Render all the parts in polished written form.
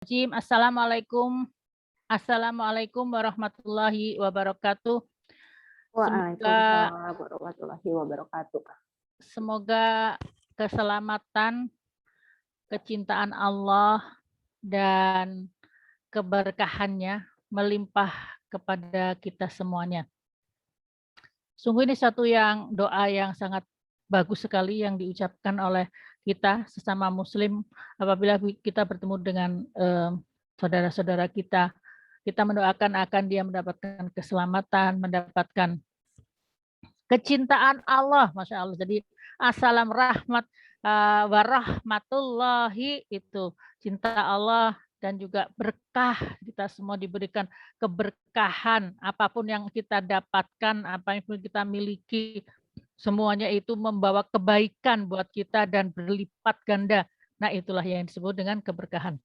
Assalamualaikum. Assalamualaikum warahmatullahi wabarakatuh. Semoga Waalaikumsalam warahmatullahi wabarakatuh. semoga keselamatan, kecintaan Allah dan keberkahannya melimpah kepada kita semuanya. Sungguh ini satu doa yang sangat bagus sekali yang diucapkan oleh kita sesama muslim apabila kita bertemu dengan saudara-saudara kita. Kita mendoakan akan dia mendapatkan keselamatan, mendapatkan kecintaan Allah, Masya Allah. Jadi assalam rahmat warahmatullahi itu cinta Allah dan juga berkah, kita semua diberikan keberkahan, apapun yang kita dapatkan, apa yang kita miliki, semuanya itu membawa kebaikan buat kita dan berlipat ganda. Nah, itulah yang disebut dengan keberkahan.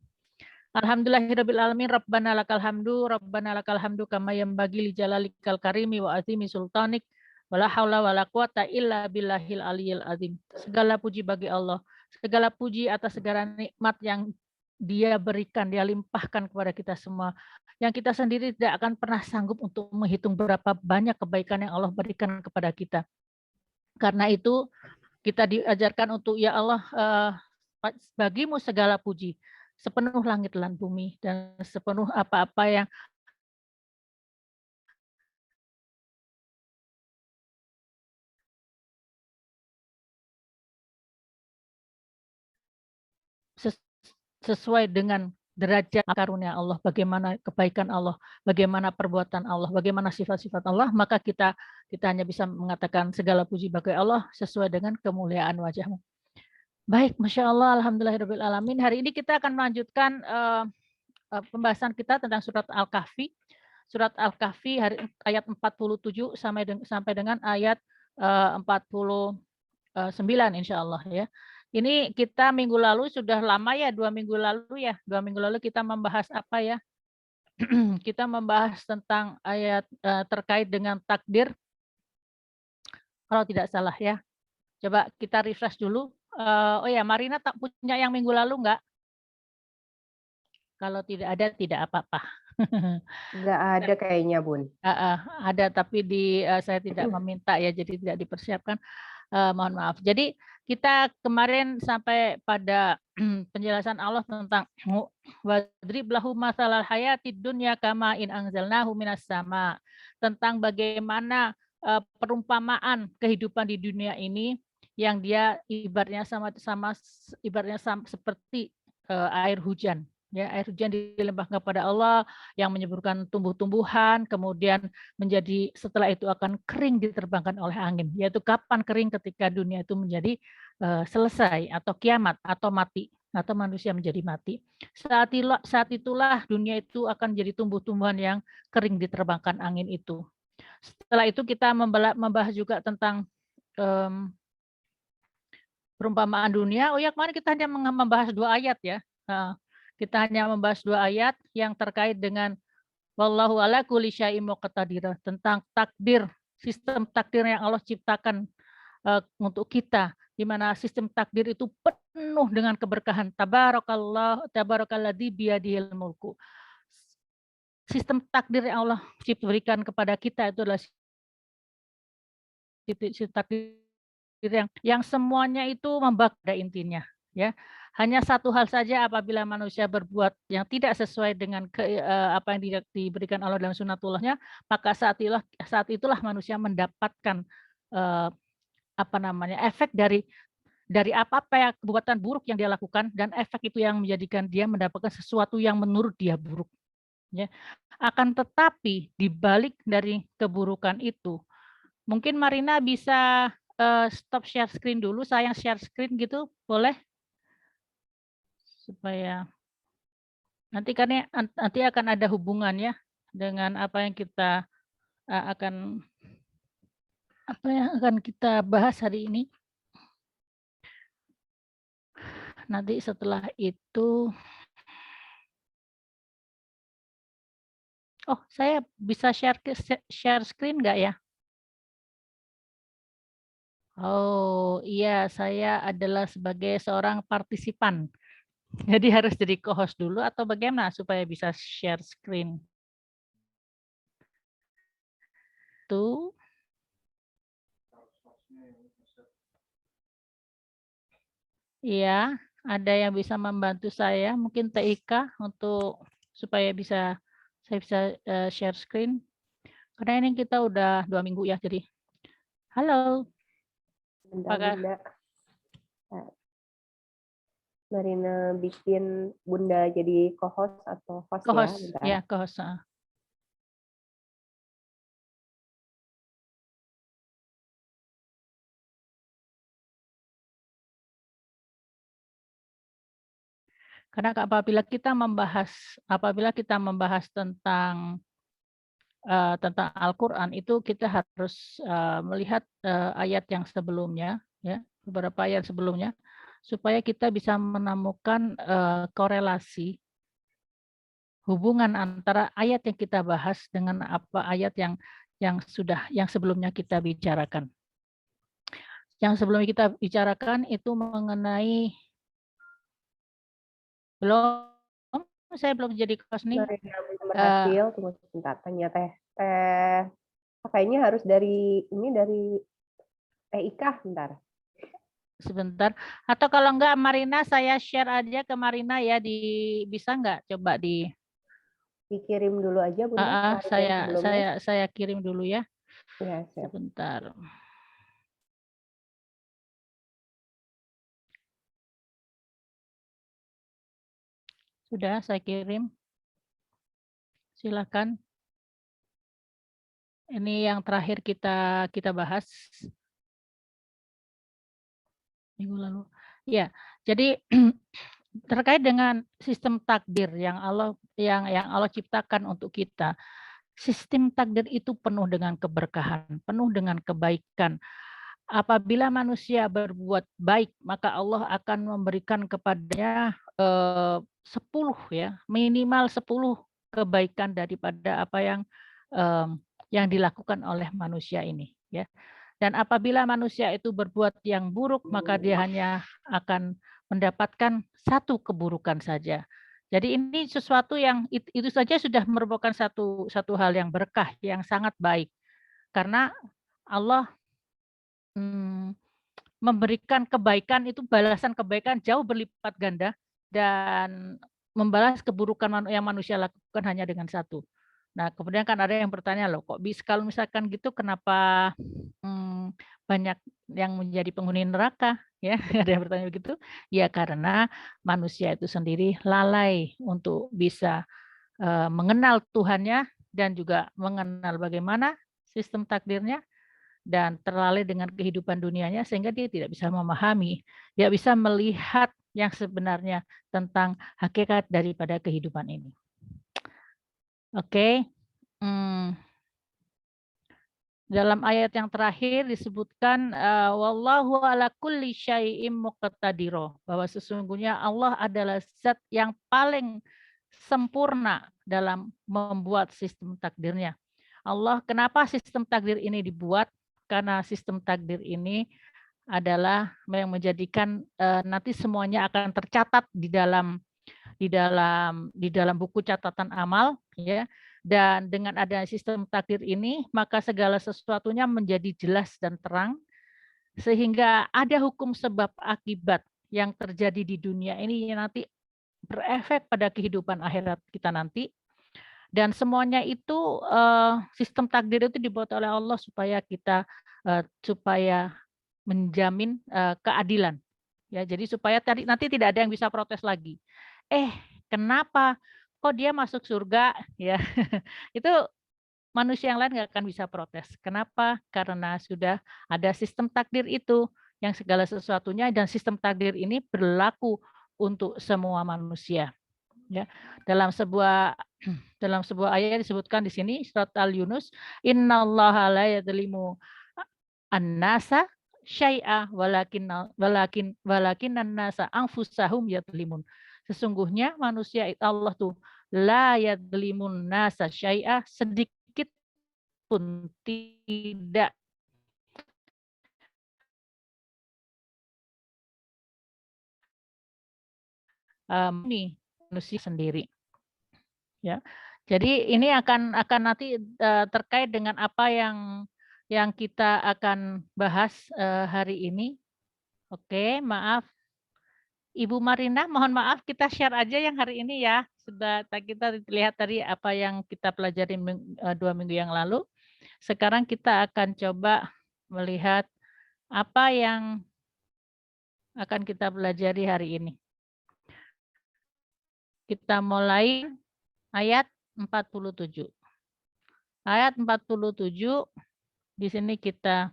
Alhamdulillahirabbil alamin, rabbana lakal hamdu kama yanbaghi li jalalikal karimi wa azimi sultanik wala haula wala quwata illa billahil aliyil azim. Segala puji bagi Allah, segala puji atas segala nikmat yang Dia berikan, Dia limpahkan kepada kita semua. Yang kita sendiri tidak akan pernah sanggup untuk menghitung berapa banyak kebaikan yang Allah berikan kepada kita. Karena itu kita diajarkan untuk ya Allah, bagimu segala puji, sepenuh langit dan bumi dan sepenuh apa-apa yang sesuai dengan derajat karunia Allah, bagaimana kebaikan Allah, bagaimana perbuatan Allah, bagaimana sifat-sifat Allah, maka kita hanya bisa mengatakan segala puji bagi Allah sesuai dengan kemuliaan wajah-Mu. Baik, Masya Allah, alhamdulillahirabbil alamin. Hari ini kita akan melanjutkan pembahasan kita tentang surat Al-Kahfi. Surat Al-Kahfi ayat 47 sampai dengan ayat 49 insya Allah ya. Ini kita minggu lalu sudah lama ya, 2 minggu lalu ya. 2 minggu lalu kita membahas apa ya? Kita membahas tentang ayat terkait dengan takdir. Kalau tidak salah ya. Coba kita refresh dulu. Oh ya, Marina tak punya yang minggu lalu enggak? Kalau tidak ada, tidak apa-apa. Nggak ada kayaknya, Bun. Ada tapi saya tidak meminta ya, jadi tidak dipersiapkan. Mohon maaf. Jadi kita kemarin sampai pada penjelasan Allah tentang wadrib lahu masalal hayatid dunya kama in anzalnahu minas sama, tentang bagaimana perumpamaan kehidupan di dunia ini yang dia ibaratnya ibaratnya seperti air hujan. Ya, air hujan dilimpahkan kepada Allah yang menyuburkan tumbuh-tumbuhan, kemudian setelah itu akan kering diterbangkan oleh angin. Yaitu kapan kering? Ketika dunia itu menjadi selesai atau kiamat atau mati atau manusia menjadi mati. Saat itulah dunia itu akan jadi tumbuh-tumbuhan yang kering diterbangkan angin itu. Setelah itu kita membahas juga tentang perumpamaan dunia. Oh ya, kemarin kita hanya membahas 2 ayat ya. Kita hanya membahas 2 ayat yang terkait dengan wallahu ala kulli syai'in muqtadir, tentang takdir, sistem takdir yang Allah ciptakan untuk kita, di mana sistem takdir itu penuh dengan keberkahan. Tabarakalladzi biyadihil mulku. Sistem takdir yang Allah berikan kepada kita itu adalah sistem takdir yang semuanya itu membak pada intinya ya. Hanya satu hal saja, apabila manusia berbuat yang tidak sesuai dengan apa yang diberikan Allah dalam sunatullahnya, maka saat itulah manusia mendapatkan efek dari apa-apa ya, perbuatan buruk yang dia lakukan, dan efek itu yang menjadikan dia mendapatkan sesuatu yang menurut dia buruk ya. Akan tetapi di balik dari keburukan itu, mungkin Marina bisa stop share screen dulu, saya share screen gitu, boleh? Supaya nanti akan ada hubungannya dengan apa yang kita akan kita bahas hari ini. Nanti setelah itu, oh saya bisa share screen nggak ya? Oh iya, saya adalah sebagai seorang partisipan. Jadi harus jadi co-host dulu atau bagaimana supaya bisa share screen? Tuh. Iya, ada yang bisa membantu saya, mungkin TIK untuk supaya saya bisa share screen. Karena ini kita udah 2 minggu ya, jadi halo, Bentar, apakah Bunda. Marina bikin Bunda jadi co-host atau host ya, co-host? bentar. Ya, co-host. Karena apabila kita membahas tentang Al-Quran itu kita harus melihat ayat yang sebelumnya, ya, beberapa ayat sebelumnya, supaya kita bisa menemukan korelasi hubungan antara ayat yang kita bahas dengan apa ayat yang sebelumnya kita bicarakan. Yang sebelumnya kita bicarakan itu mengenai saya belum jadi kelas nih. Marina belum berhasil, tunggu sebentar. Tanya teh kayaknya harus dari TIK, bentar. Sebentar. Atau kalau enggak Marina saya share aja ke Marina ya bisa enggak coba Dikirim dulu aja, Bunda, slide yang sebelumnya. saya kirim dulu ya. Ya, siap. Sebentar. Sudah saya kirim. Silakan. Ini yang terakhir kita bahas minggu lalu. Ya, jadi terkait dengan sistem takdir yang Allah ciptakan untuk kita. Sistem takdir itu penuh dengan keberkahan, penuh dengan kebaikan. Apabila manusia berbuat baik, maka Allah akan memberikan kepadanya 10 ya, minimal 10 kebaikan daripada apa yang dilakukan oleh manusia ini ya. Dan apabila manusia itu berbuat yang buruk, maka dia hanya akan mendapatkan satu keburukan saja. Jadi ini sesuatu yang itu saja sudah merupakan satu hal yang berkah, yang sangat baik. Karena Allah memberikan kebaikan itu balasan kebaikan jauh berlipat ganda dan membalas keburukan yang manusia lakukan hanya dengan satu. Nah, kemudian kan ada yang bertanya loh, kok bisa kalau misalkan gitu kenapa banyak yang menjadi penghuni neraka ya? Ada yang bertanya begitu. Ya karena manusia itu sendiri lalai untuk bisa mengenal Tuhannya dan juga mengenal bagaimana sistem takdirnya dan terlalai dengan kehidupan dunianya sehingga dia tidak bisa memahami, tidak bisa melihat yang sebenarnya tentang hakikat daripada kehidupan ini. Oke. Dalam ayat yang terakhir disebutkan wallahu ala kulli syai'im muqtadiro, bahwa sesungguhnya Allah adalah zat yang paling sempurna dalam membuat sistem takdirnya. Allah, kenapa sistem takdir ini dibuat? Karena sistem takdir ini adalah yang menjadikan nanti semuanya akan tercatat di dalam buku catatan amal ya. Dan dengan adanya sistem takdir ini, maka segala sesuatunya menjadi jelas dan terang, sehingga ada hukum sebab akibat yang terjadi di dunia ini yang nanti berefek pada kehidupan akhirat kita nanti. Dan semuanya itu sistem takdir itu dibuat oleh Allah supaya kita supaya menjamin keadilan. Ya, jadi supaya nanti tidak ada yang bisa protes lagi. Kenapa kok dia masuk surga ya? Itu manusia yang lain nggak akan bisa protes. Kenapa? Karena sudah ada sistem takdir itu yang segala sesuatunya dan sistem takdir ini berlaku untuk semua manusia. Ya, dalam sebuah ayat disebutkan di sini surat Al-Yunus, innallaha la yadzlimu an-nasa syai'a walakin an-nasa anfusahum yadzlimun. Sesungguhnya manusia Allah tuh la yadzlimun nasa syai'a, sedikit pun tidak bumi manusia sendiri. Ya. Jadi ini akan nanti terkait dengan apa yang kita akan bahas hari ini. Oke, maaf. Ibu Marina, mohon maaf kita share aja yang hari ini ya. Sudah kita lihat tadi apa yang kita pelajari 2 minggu yang lalu. Sekarang kita akan coba melihat apa yang akan kita pelajari hari ini. Kita mulai ayat 47. Ayat 47 di sini kita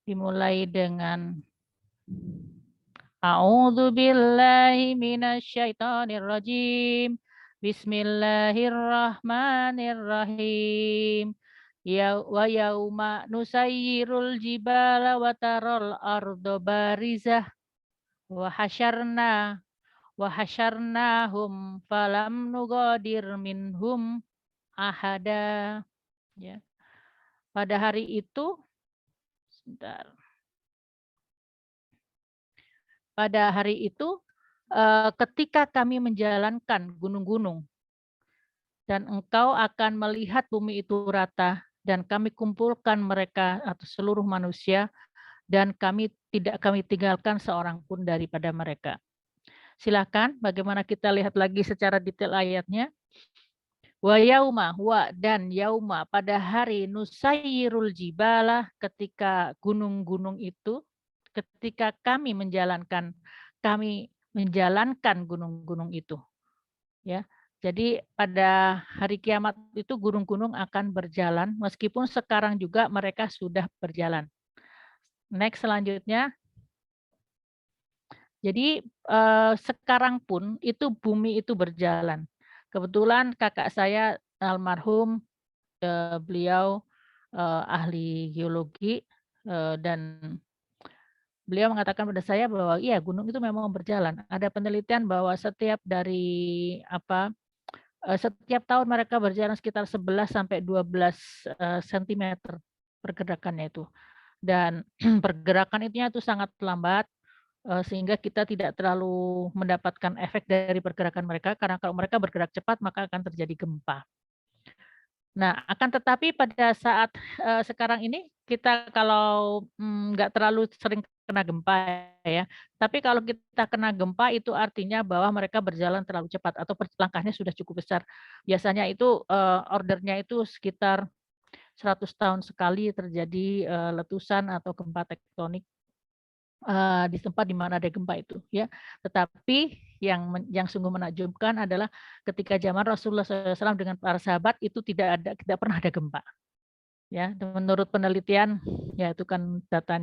dimulai dengan A'udzu billahi minasyaitonir rajim. Bismillahirrahmanirrahim. Ya wa yauma nusayyirul jibala wa taral arda barizah wa hasyarnahum falam nugadir minhum ahada. Ya. Pada hari itu, sebentar. Pada hari itu, ketika kami menjalankan gunung-gunung, dan engkau akan melihat bumi itu rata, dan kami kumpulkan mereka atau seluruh manusia, dan tidak kami tinggalkan seorang pun daripada mereka. Silakan, bagaimana kita lihat lagi secara detail ayatnya. Wa yauma, dan yauma, pada hari nusayyirul jibala, ketika gunung-gunung itu, ketika kami menjalankan gunung-gunung itu, ya. Jadi pada hari kiamat itu gunung-gunung akan berjalan, meskipun sekarang juga mereka sudah berjalan. Next selanjutnya. Jadi sekarang pun itu bumi itu berjalan. Kebetulan kakak saya almarhum, beliau ahli geologi, dan beliau mengatakan pada saya bahwa iya gunung itu memang berjalan. Ada penelitian bahwa setiap tahun mereka berjalan sekitar 11 sampai 12 sentimeter pergerakannya itu. Dan pergerakan itu sangat lambat, sehingga kita tidak terlalu mendapatkan efek dari pergerakan mereka, karena kalau mereka bergerak cepat maka akan terjadi gempa. Nah, akan tetapi pada saat sekarang ini kita kalau nggak terlalu sering kena gempa ya, tapi kalau kita kena gempa itu artinya bahwa mereka berjalan terlalu cepat atau langkahnya sudah cukup besar. Biasanya itu ordernya itu sekitar 100 tahun sekali terjadi letusan atau gempa tektonik di tempat di mana ada gempa itu ya. Tetapi yang sungguh menakjubkan adalah ketika zaman Rasulullah SAW dengan para sahabat itu tidak pernah ada gempa. Ya, menurut penelitian ya itu kan data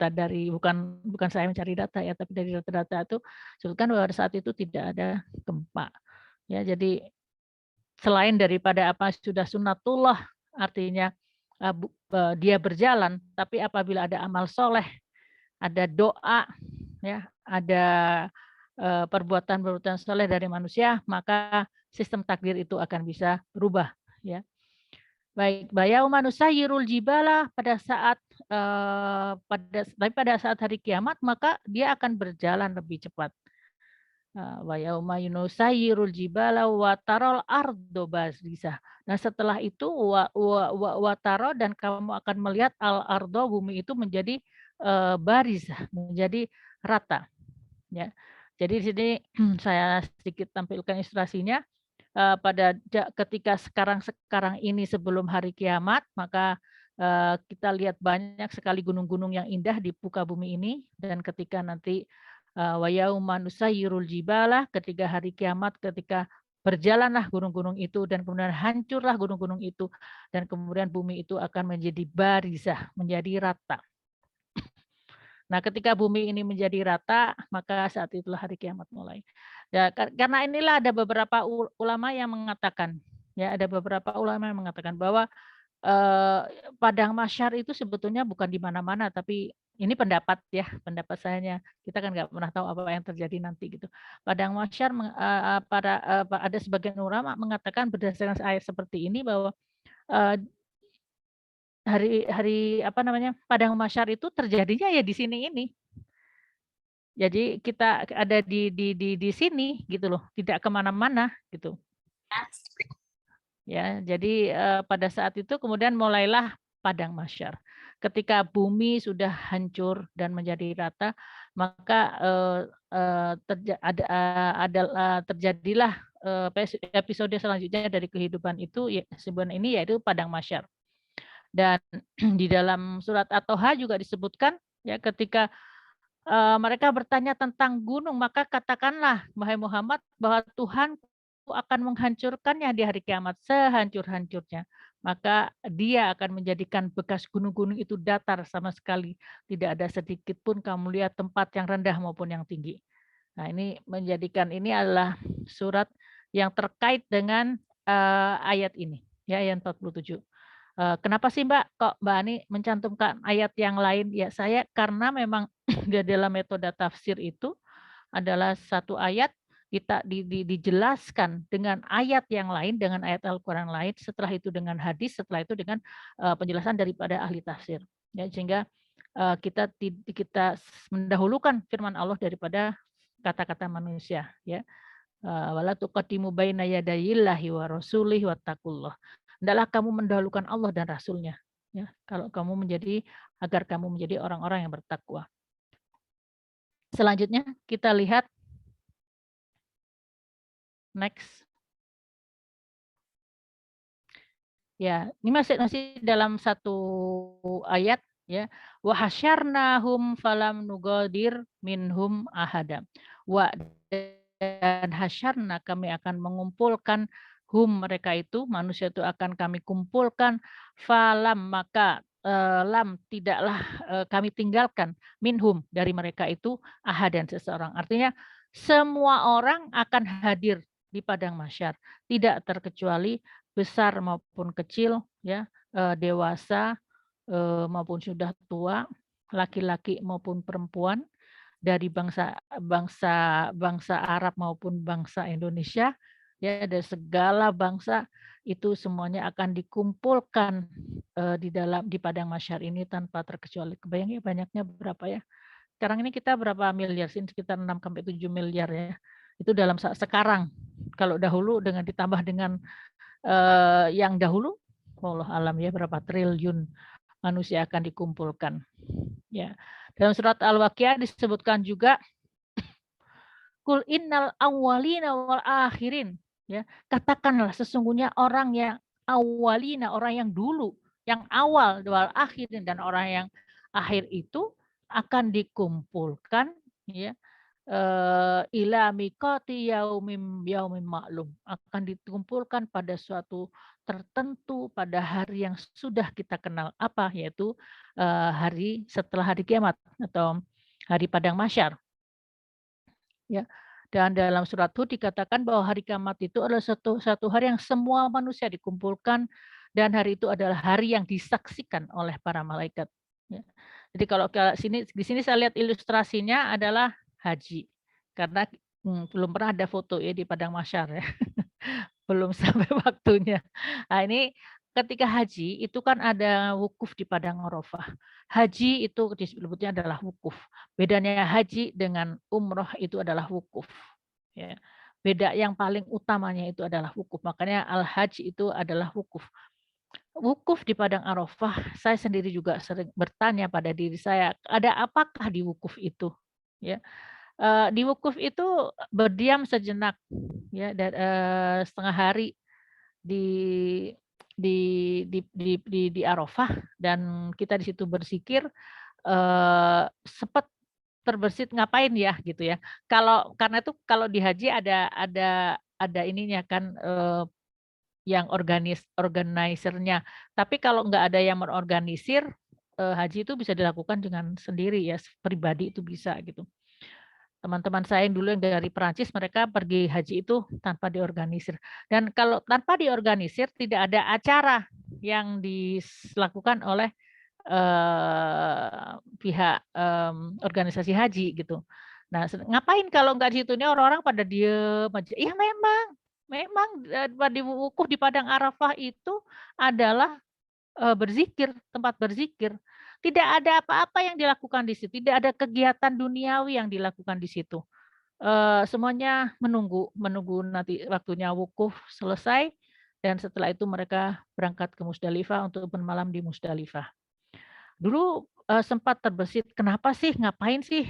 dari bukan saya mencari data ya, tapi dari data-data itu sebutkan bahwa saat itu tidak ada gempa. Ya, jadi selain daripada apa sudah sunnatullah artinya dia berjalan, tapi apabila ada amal soleh, ada doa, ya, ada perbuatan-perbuatan soleh dari manusia, maka sistem takdir itu akan bisa berubah. Ya. Baik, bayauma nusayyirul jibala pada saat hari kiamat maka dia akan berjalan lebih cepat. Wa yauma yunusayyirul jibala wa taral ardo barizah. Nah, setelah itu wa taro dan kamu akan melihat al ardo bumi itu menjadi barizah, menjadi rata. Ya. Jadi di sini saya sedikit tampilkan ilustrasinya. Ketika sekarang ini sebelum hari kiamat, maka kita lihat banyak sekali gunung-gunung yang indah di muka bumi ini, dan ketika nanti wa yauma nusayyirul jibala, ketika hari kiamat, ketika berjalanlah gunung-gunung itu dan kemudian hancurlah gunung-gunung itu dan kemudian bumi itu akan menjadi barizah, menjadi rata. Nah, ketika bumi ini menjadi rata, maka saat itulah hari kiamat mulai. Ya, karena inilah ada beberapa ulama yang mengatakan, ya ada beberapa ulama yang mengatakan bahwa padang mahsyar itu sebetulnya bukan di mana-mana, tapi ini pendapat ya, pendapat saya. Kita kan nggak pernah tahu apa yang terjadi nanti gitu. Padang mahsyar ada sebagian ulama mengatakan berdasarkan ayat seperti ini bahwa hari padang mahsyar itu terjadinya ya di sini ini. Jadi kita ada di sini gitu loh, tidak kemana-mana gitu. Ya, jadi, pada saat itu kemudian mulailah padang mahsyar. Ketika bumi sudah hancur dan menjadi rata, maka, eee eee, terja ada adal terjadilah, episode selanjutnya dari kehidupan itu ya sebenarnya ini yaitu padang mahsyar. Dan di dalam surat At-Toha juga disebutkan ya ketika, mereka bertanya tentang gunung, maka katakanlah wahai Muhammad bahwa Tuhanku akan menghancurkannya di hari kiamat sehancur-hancurnya. Maka dia akan menjadikan bekas gunung-gunung itu datar sama sekali, tidak ada sedikit pun kamu lihat tempat yang rendah maupun yang tinggi. Nah, ini menjadikan ini adalah surat yang terkait dengan, ayat ini, ya ayat 47. Kenapa sih Mbak, kok Mbak Ani mencantumkan ayat yang lain? Ya saya karena memang di dalam metode tafsir itu adalah satu ayat kita dijelaskan dengan ayat yang lain, dengan ayat Al-Quran lain, setelah itu dengan hadis, setelah itu dengan, penjelasan daripada ahli tafsir. Ya sehingga, kita mendahulukan firman Allah daripada kata-kata manusia ya. Wala tuqaddimu baina yadayillahi wa rasulih wattaqullah. Hendaklah kamu mendahulukan Allah dan Rasulnya, ya. Kalau kamu agar kamu menjadi orang-orang yang bertakwa. Selanjutnya kita lihat next. Ya, ini masih dalam satu ayat ya. Wa hasyarnahum falam nugadir minhum ahada. Dan hasyarna kami akan mengumpulkan mereka itu manusia itu akan kami kumpulkan falam maka lam tidaklah kami tinggalkan minhum dari mereka itu ahadan seseorang. Artinya semua orang akan hadir di padang mahsyar, tidak terkecuali besar maupun kecil ya, dewasa, maupun sudah tua, laki-laki maupun perempuan, dari bangsa Arab maupun bangsa Indonesia, ya dari segala bangsa itu semuanya akan dikumpulkan, di padang mahsyar ini tanpa terkecuali. Kebayang ya banyaknya berapa ya? Sekarang ini kita berapa miliar sih? Sekitar 6 sampai 7 miliar ya. Itu dalam sekarang. Kalau dahulu dengan ditambah dengan yang dahulu, wallah alam ya berapa triliun manusia akan dikumpulkan. Ya. Dalam surat Al-Waqiah disebutkan juga kul innal awwalina wal akhirin ya. Katakanlah sesungguhnya orang yang awwalina, orang yang dulu, yang awal wal akhirin dan orang yang akhir itu akan dikumpulkan ya ila miqati yaumin maklum, akan dikumpulkan pada suatu tertentu pada hari yang sudah kita kenal apa yaitu hari setelah hari kiamat atau hari padang mahsyar ya. Dan dalam surat Hud dikatakan bahwa hari kiamat itu adalah satu hari yang semua manusia dikumpulkan dan hari itu adalah hari yang disaksikan oleh para malaikat ya. Jadi kalau di sini saya lihat ilustrasinya adalah haji. Karena, belum pernah ada foto ya di padang mahsyar ya, belum sampai waktunya. Nah ini ketika haji itu kan ada wukuf di padang Arafah. Haji itu disebutnya adalah wukuf. Bedanya haji dengan umroh itu adalah wukuf, ya. Beda yang paling utamanya itu adalah wukuf, makanya al-hajj itu adalah wukuf. Wukuf di padang Arafah, saya sendiri juga sering bertanya pada diri saya, ada apakah di wukuf itu? Ya. Di wukuf itu berdiam sejenak ya setengah hari di di Arafah dan kita di situ berzikir, sempat terbersit ngapain ya gitu ya. Karena itu kalau di haji ada ininya kan, yang organizer-nya. Tapi kalau nggak ada yang mengorganisir, haji itu bisa dilakukan dengan sendiri ya, pribadi itu bisa gitu. Teman-teman saya yang dulu yang dari Perancis mereka pergi haji itu tanpa diorganisir. Dan kalau tanpa diorganisir tidak ada acara yang dilakukan oleh, pihak, organisasi haji gitu. Nah ngapain kalau nggak di situ, ini orang-orang pada diem aja. Iya memang, di wukuf di padang Arafah itu adalah, berzikir, tempat berzikir. Tidak ada apa-apa yang dilakukan di situ, tidak ada kegiatan duniawi yang dilakukan di situ. Semuanya menunggu menunggu nanti waktunya wukuf selesai, dan setelah itu mereka berangkat ke Musdalifah untuk bermalam di Musdalifah. Dulu, sempat terbesit, "Kenapa sih? Ngapain sih?"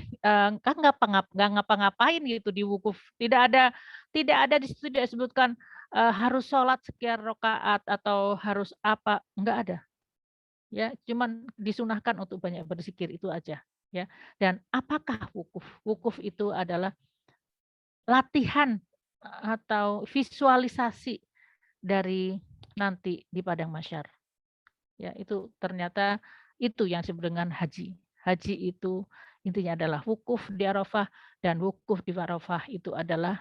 Kan nggak ngapa-ngapain gitu di wukuf. Tidak ada di situ tidak disebutkan, harus sholat sekian rakaat atau harus apa, nggak ada. Ya, cuman disunahkan untuk banyak berzikir, itu aja, ya. Dan apakah wukuf? Wukuf itu adalah latihan, atau visualisasi dari nanti di padang mahsyar. Ya, itu ternyata itu yang disebut dengan haji. Haji itu intinya adalah wukuf di Arafah, dan wukuf di Arafah itu adalah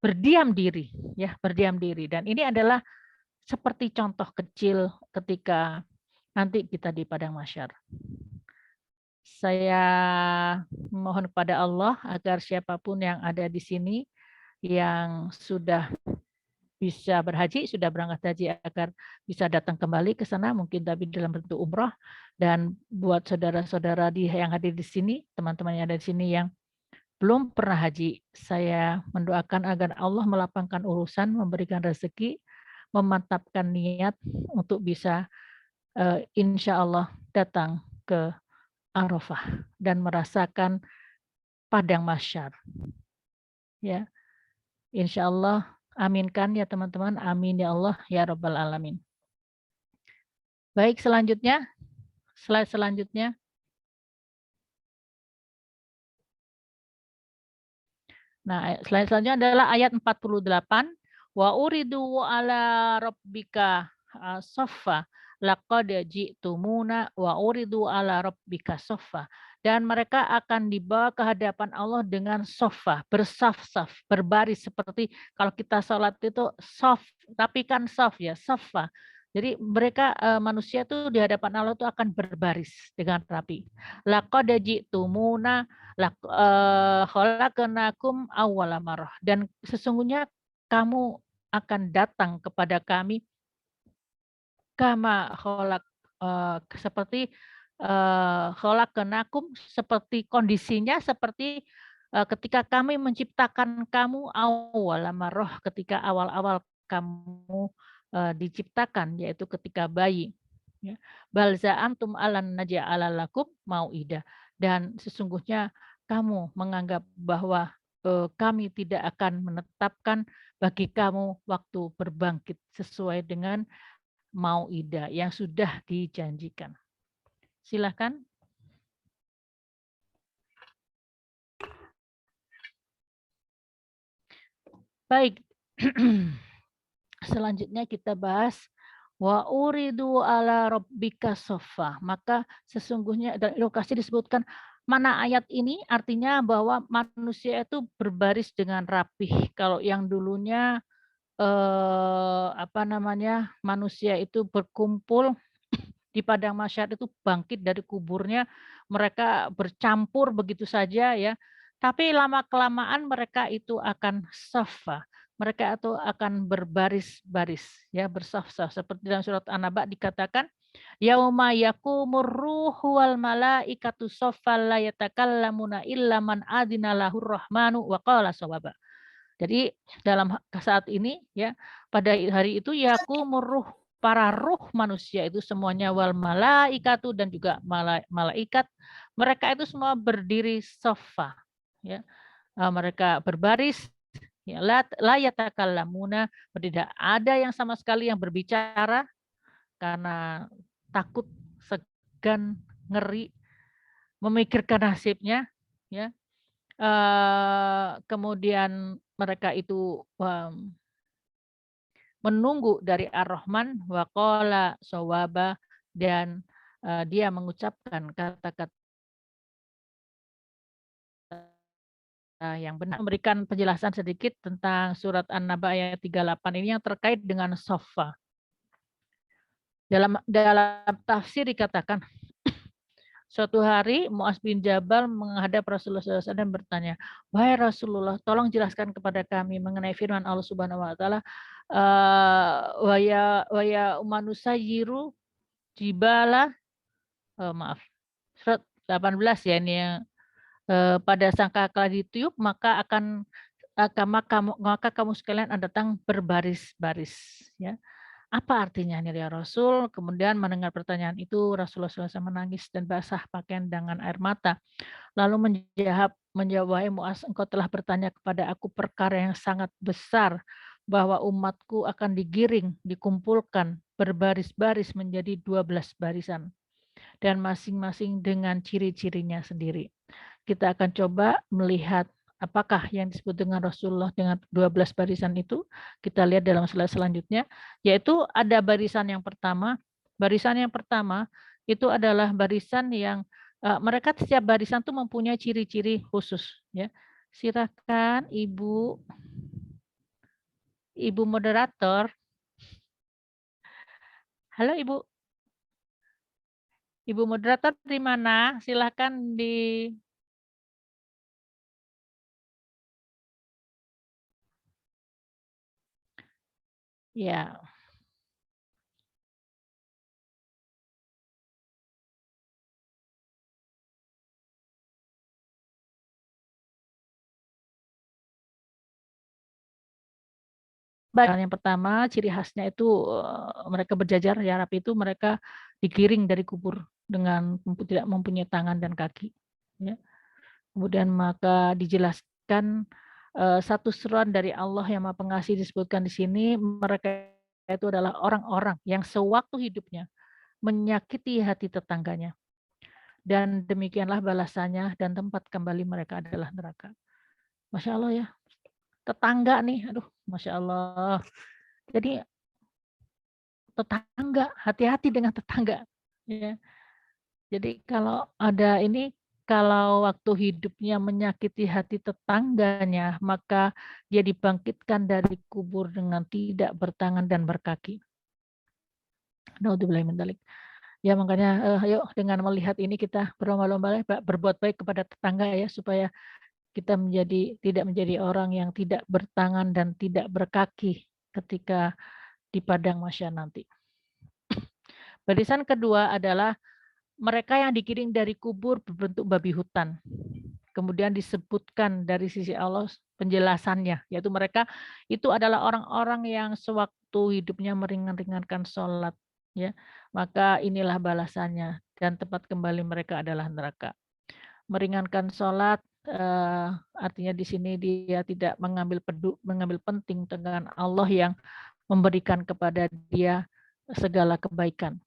berdiam diri, ya, berdiam diri. Dan ini adalah seperti contoh kecil ketika nanti kita di padang mahsyar. Saya mohon kepada Allah agar siapapun yang ada di sini yang sudah bisa berhaji, sudah berangkat haji agar bisa datang kembali ke sana, mungkin tapi dalam bentuk umroh. Dan buat saudara-saudara yang hadir di sini, teman-teman yang ada di sini yang belum pernah haji, saya mendoakan agar Allah melapangkan urusan, memberikan rezeki, memantapkan niat untuk bisa insya Allah datang ke Arafah dan merasakan padang mahsyar. Ya, insya Allah. Aminkan ya teman-teman. Amin ya Allah ya Rabbal Alamin. Baik, selanjutnya, slide selanjutnya. Nah, slide selanjutnya adalah ayat 48. Wa uridu ala rabbika soffa laqad ji'tumuna wa uridu ala rabbika soffa. Dan mereka akan dibawa ke hadapan Allah dengan soffa, bersaf-saf, berbaris seperti kalau kita sholat itu sof, tapi kan sof ya, soffa. Jadi mereka manusia itu di hadapan Allah itu akan berbaris dengan rapi. Laqad ji'tumuna khalaqnakum awwala marrah, dan sesungguhnya kamu akan datang kepada kami kama seperti khalaqnakum, seperti kondisinya seperti ketika kami menciptakan kamu awwala marrah, ketika awal-awal kamu diciptakan, yaitu ketika bayi, ya. Bal za'amtum alan naj'ala lakum mau'ida, dan sesungguhnya kamu menganggap bahwa kami tidak akan menetapkan bagi kamu waktu berbangkit sesuai dengan mau'ida yang sudah dijanjikan. Silakan. Baik. Selanjutnya kita bahas wa uridu ala rabbika soffa. Maka sesungguhnya dalam lokasi disebutkan mana ayat ini artinya bahwa manusia itu berbaris dengan rapih. Kalau yang dulunya manusia itu berkumpul di padang mahsyar itu bangkit dari kuburnya, mereka bercampur begitu saja ya. Tapi lama-kelamaan mereka itu akan safa, mereka itu akan berbaris-baris ya, bersaf-saf seperti dalam surat An-Naba dikatakan, yauma yaqumur ruhu wal malaikatu saffan la yatakallamuna illa man adzina lahur rahmanu wa qala shawaba. Jadi dalam saat ini ya, pada hari itu yaqumur ruh, para ruh manusia itu semuanya, wal malaikatu, dan juga malaikat, mereka itu semua berdiri sofa ya. Mereka berbaris ya, la yatakallamuna, tidak ada yang sama sekali yang berbicara karena takut, segan, ngeri, memikirkan nasibnya ya. Kemudian mereka itu menunggu dari Ar-Rahman wa qala shawaba, dan dia mengucapkan kata-kata yang benar. Memberikan penjelasan sedikit tentang surat An-Naba ayat 38 ini yang terkait dengan sofa. Dalam tafsir dikatakan, suatu hari Mu'adz bin Jabal menghadap Rasulullah SAW dan bertanya, wahai Rasulullah, tolong jelaskan kepada kami mengenai firman Allah Subhanahu Wa Taala, waya umanusayiru jibala maaf, surat 18 ya ini yang, pada sangkakala ditiup maka kamu sekalian akan datang berbaris-baris, ya. Apa artinya ini ya Rasul? Kemudian mendengar pertanyaan itu Rasulullah SAW menangis dan basah pakaian dengan air mata. Lalu menjawab, "Wahai Muaz, engkau telah bertanya kepada aku perkara yang sangat besar, bahwa umatku akan digiring, dikumpulkan, berbaris-baris menjadi 12 barisan, dan masing-masing dengan ciri-cirinya sendiri." Kita akan coba melihat apakah yang disebut dengan Rasulullah dengan 12 barisan itu. Kita lihat dalam slide selanjutnya, yaitu ada barisan yang pertama itu adalah barisan yang mereka setiap barisan itu mempunyai ciri-ciri khusus, ya. Silakan Ibu moderator. Halo Ibu moderator di mana? Silahkan ya. Yang pertama ciri khasnya itu, mereka berjajar ya rapi itu mereka digiring dari kubur dengan tidak mempunyai tangan dan kaki, ya. Kemudian maka dijelaskan, satu seruan dari Allah yang Maha Pengasih disebutkan di sini, mereka itu adalah orang-orang yang sewaktu hidupnya menyakiti hati tetangganya, dan demikianlah balasannya dan tempat kembali mereka adalah neraka. Masya Allah ya, tetangga nih, aduh Masya Allah. Jadi tetangga, hati-hati dengan tetangga, ya. Jadi kalau waktu hidupnya menyakiti hati tetangganya, maka dia dibangkitkan dari kubur dengan tidak bertangan dan berkaki. Naudzubillah min dzalik. Ya makanya, ayo dengan melihat ini kita berlomba-lomba berbuat baik kepada tetangga ya, supaya kita tidak menjadi orang yang tidak bertangan dan tidak berkaki ketika di padang mahsyar nanti. Barisan kedua adalah mereka yang digiring dari kubur berbentuk babi hutan. Kemudian disebutkan dari sisi Allah penjelasannya, yaitu mereka itu adalah orang-orang yang sewaktu hidupnya meringankan sholat, ya. Maka inilah balasannya dan tempat kembali mereka adalah neraka. Meringankan sholat artinya di sini dia tidak mengambil penting dengan Allah yang memberikan kepada dia segala kebaikan.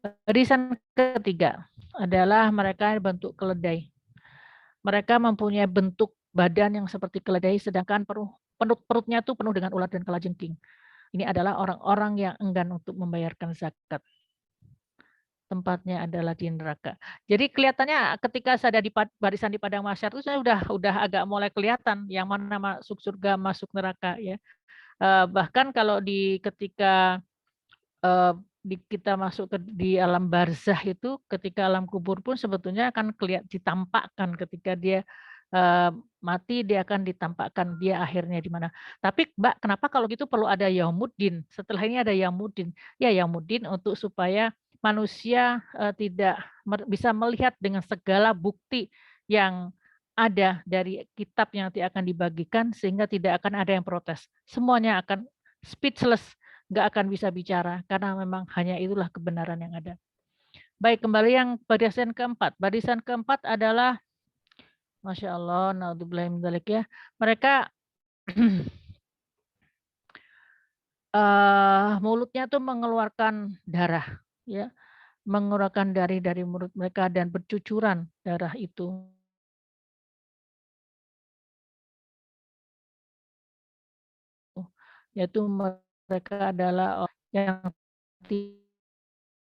Barisan ketiga adalah mereka yang bentuk keledai. Mereka mempunyai bentuk badan yang seperti keledai, sedangkan perutnya itu penuh dengan ular dan kalajengking. Ini adalah orang-orang yang enggan untuk membayarkan zakat. Tempatnya adalah di neraka. Jadi kelihatannya ketika saya ada di barisan di padang mahsyar itu saya udah agak mulai kelihatan yang mana masuk surga, masuk neraka ya. Bahkan kalau ketika kita masuk di alam barzah itu, ketika alam kubur pun sebetulnya akan ditampakkan ketika dia mati, dia akan ditampakkan dia akhirnya di mana. Tapi Mbak, kenapa kalau gitu perlu ada yaumuddin? Setelah ini ada yaumuddin. Ya yaumuddin untuk supaya manusia tidak bisa melihat dengan segala bukti yang ada dari kitab yang nanti akan dibagikan, sehingga tidak akan ada yang protes. Semuanya akan speechless, nggak akan bisa bicara, karena memang hanya itulah kebenaran yang ada. Baik, kembali yang barisan keempat. Barisan keempat adalah, Masya Allah, naudzubillah min dzalik ya, mereka mulutnya tuh mengeluarkan darah, ya, mengeluarkan dari mulut mereka dan bercucuran darah itu. Yaitu mereka adalah orang yang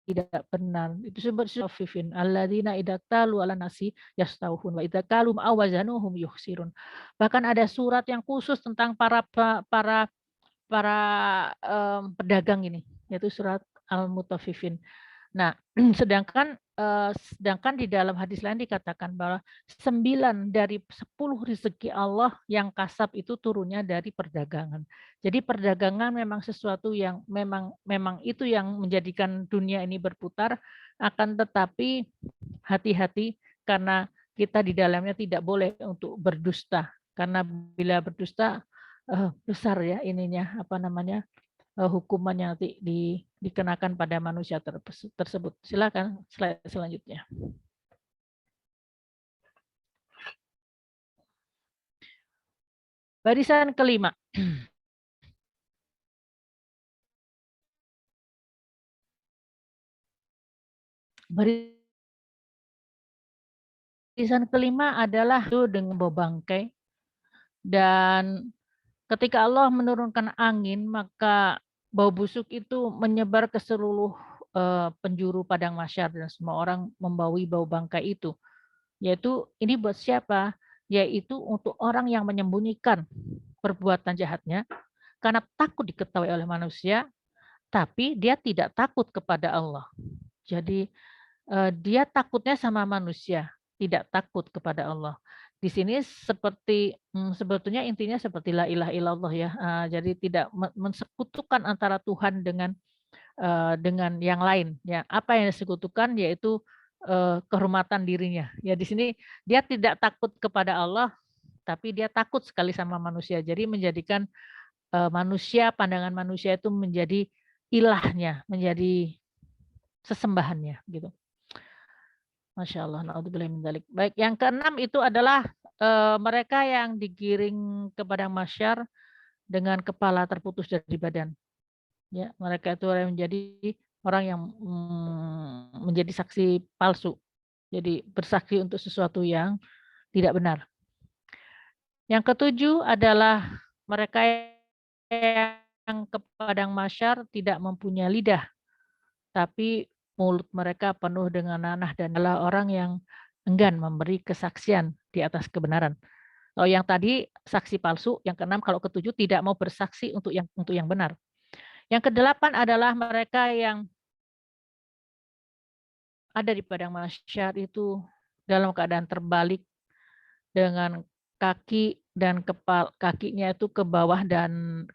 tidak benar. Itu disebut sufifin. Alladzina idza talu 'alan nasi yastauhun wa idza kalum awazanuhum yukhsirun. Bahkan ada surat yang khusus tentang para pedagang ini, yaitu surat Al-Mutaffifin. Nah, sedangkan di dalam hadis lain dikatakan bahwa 9 dari 10 rezeki Allah yang kasab itu turunnya dari perdagangan. Jadi perdagangan memang sesuatu yang memang itu yang menjadikan dunia ini berputar, akan tetapi hati-hati karena kita di dalamnya tidak boleh untuk berdusta. Karena bila berdusta, besar ya ininya, apa namanya, hukuman yang dikenakan pada manusia tersebut. Silakan slide selanjutnya. Barisan kelima. Barisan kelima adalah itu dengan bangkai, dan ketika Allah menurunkan angin, maka bau busuk itu menyebar ke seluruh penjuru padang mahsyar dan semua orang membaui bau bangkai itu. Yaitu ini buat siapa? Yaitu untuk orang yang menyembunyikan perbuatan jahatnya karena takut diketahui oleh manusia, tapi dia tidak takut kepada Allah. Jadi dia takutnya sama manusia, tidak takut kepada Allah. Di sini seperti sebetulnya intinya seperti la ilaha illallah ya. Jadi tidak mensekutukan antara Tuhan dengan yang lain. Ya, apa yang disekutukan yaitu kehormatan dirinya. Ya di sini dia tidak takut kepada Allah, tapi dia takut sekali sama manusia. Jadi menjadikan manusia, pandangan manusia itu menjadi ilahnya, menjadi sesembahannya gitu. Masya Allah, naudzubillah min dzalik. Baik, yang keenam itu adalah mereka yang digiring ke padang mahsyar dengan kepala terputus dari badan. Ya, mereka itu yang menjadi orang yang menjadi saksi palsu. Jadi bersaksi untuk sesuatu yang tidak benar. Yang ketujuh adalah mereka yang ke padang mahsyar tidak mempunyai lidah, tapi mulut mereka penuh dengan nanah dan adalah orang yang enggan memberi kesaksian di atas kebenaran. Kalau yang tadi saksi palsu, yang keenam kalau ketujuh tidak mau bersaksi untuk yang benar. Yang kedelapan adalah mereka yang ada di padang mahsyar itu dalam keadaan terbalik dengan kaki dan kakinya itu ke bawah dan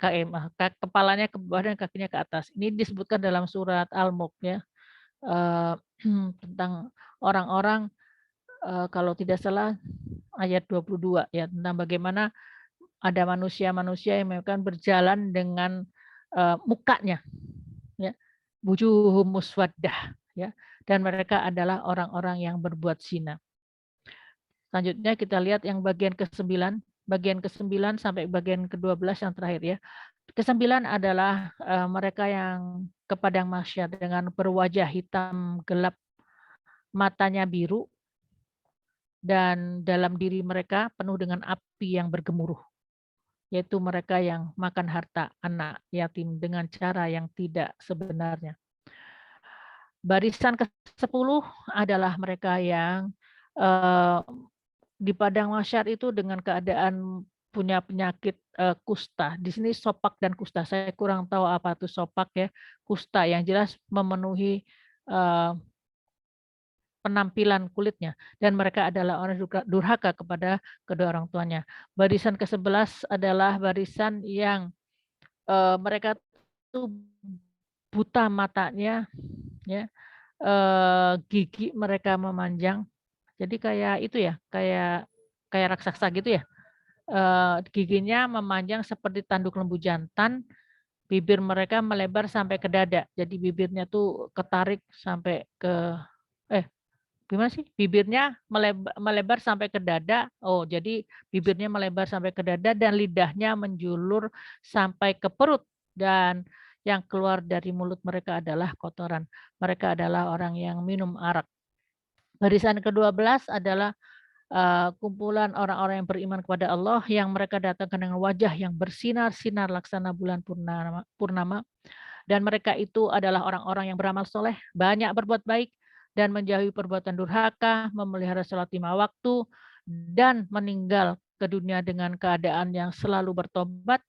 kepalanya ke bawah dan kakinya ke atas. Ini disebutkan dalam surat Al-Mulk ya, tentang orang-orang kalau tidak salah ayat 22 ya, tentang bagaimana ada manusia-manusia yang memang berjalan dengan mukanya ya, wujuhum muswaddah ya, dan mereka adalah orang-orang yang berbuat zina. Selanjutnya kita lihat yang bagian ke-9 sampai bagian ke-12 yang terakhir ya. Ke-9 adalah mereka yang ke padang mahsyar dengan berwajah hitam gelap, matanya biru, dan dalam diri mereka penuh dengan api yang bergemuruh. Yaitu mereka yang makan harta anak yatim dengan cara yang tidak sebenarnya. Barisan ke-10 adalah mereka yang di padang mahsyar itu dengan keadaan punya penyakit kusta. Di sini sopak dan kusta. Saya kurang tahu apa itu sopak ya. Kusta yang jelas memenuhi penampilan kulitnya, dan mereka adalah orang durhaka kepada kedua orang tuanya. Barisan ke-11 adalah barisan yang mereka tuh buta matanya ya. Gigi mereka memanjang. Jadi kayak itu ya, kayak raksasa gitu ya. Giginya memanjang seperti tanduk lembu jantan, bibir mereka melebar sampai ke dada. Jadi bibirnya tuh ketarik sampai ke gimana sih? Bibirnya melebar sampai ke dada. Oh, jadi bibirnya melebar sampai ke dada dan lidahnya menjulur sampai ke perut, dan yang keluar dari mulut mereka adalah kotoran. Mereka adalah orang yang minum arak. Barisan ke-12 adalah kumpulan orang-orang yang beriman kepada Allah yang mereka datangkan dengan wajah yang bersinar-sinar laksana bulan purnama, dan mereka itu adalah orang-orang yang beramal soleh, banyak berbuat baik, dan menjauhi perbuatan durhaka, memelihara sholat 5 waktu, dan meninggal ke dunia dengan keadaan yang selalu bertobat,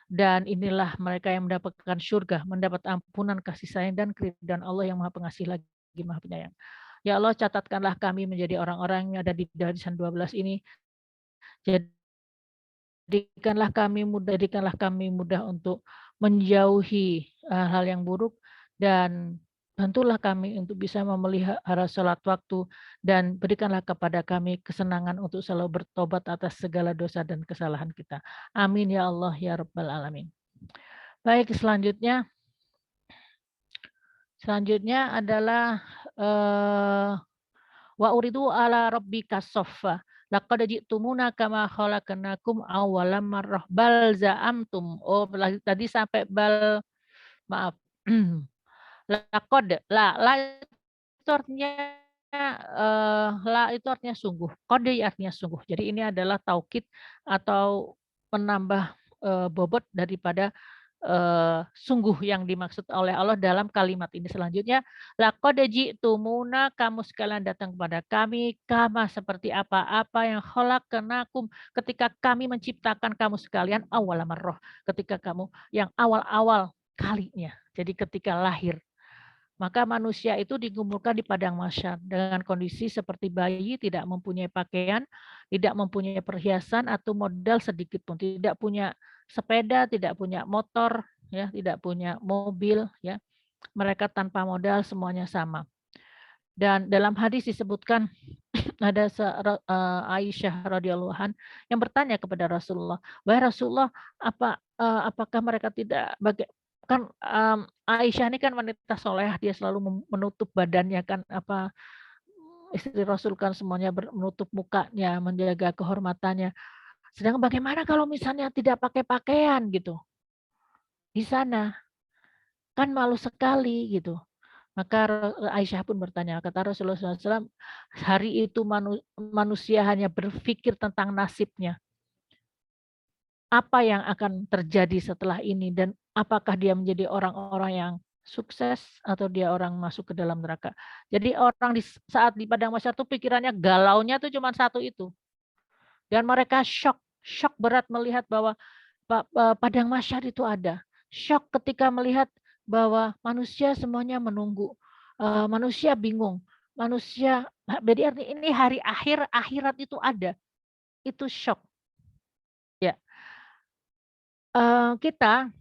dan inilah mereka yang mendapatkan surga, mendapat ampunan, kasih sayang, dan keridhaan Allah yang Maha Pengasih lagi Maha Penyayang. Ya Allah, catatkanlah kami menjadi orang-orang yang ada di barisan 12 ini. Jadikanlah kami mudah untuk menjauhi hal yang buruk, dan bantulah kami untuk bisa memelihara sholat waktu, dan berikanlah kepada kami kesenangan untuk selalu bertobat atas segala dosa dan kesalahan kita. Amin ya Allah ya Rabbal Alamin. Baik, selanjutnya adalah wa uridu ala rabbika soffa laqad ji'tumuna kama khalaqnakum awwala marrah bal za'amtum. Oh, tadi sampai bal, maaf. Laqad, la itu artinya la itu artinya sungguh, qad artinya sungguh. Jadi ini adalah taukid atau menambah bobot daripada sungguh yang dimaksud oleh Allah dalam kalimat ini. Selanjutnya, laqad ji'tumuna, kamu sekalian datang kepada kami, kama seperti apa yang khalaqnakum, ketika kami menciptakan kamu sekalian, awwala marrah, ketika kamu yang awal-awal kalinya. Jadi ketika lahir. Maka manusia itu dikumpulkan di padang mahsyar dengan kondisi seperti bayi, tidak mempunyai pakaian, tidak mempunyai perhiasan atau modal sedikit pun, tidak punya sepeda, tidak punya motor, ya, tidak punya mobil, ya. Mereka tanpa modal, semuanya sama. Dan dalam hadis disebutkan ada Aisyah radhiyallahu anha yang bertanya kepada Rasulullah, "Wahai Rasulullah, apakah mereka tidak kan Aisyah ini kan wanita soleh, dia selalu menutup badannya kan, istri Rasul kan semuanya menutup mukanya, menjaga kehormatannya. Sedangkan bagaimana kalau misalnya tidak pakai pakaian gitu di sana? Kan malu sekali gitu." Maka Aisyah pun bertanya, kata Rasulullah SAW, hari itu manusia hanya berpikir tentang nasibnya. Apa yang akan terjadi setelah ini, dan apakah dia menjadi orang-orang yang sukses atau dia orang masuk ke dalam neraka. Jadi orang saat di padang mahsyar itu pikirannya galaunya tuh cuma satu itu. Dan mereka shock berat melihat bahwa padang mahsyar itu ada. Shock ketika melihat bahwa manusia semuanya menunggu. Manusia bingung. Manusia, jadi artinya ini hari akhir, akhirat itu ada. Itu shock. Ya. Kita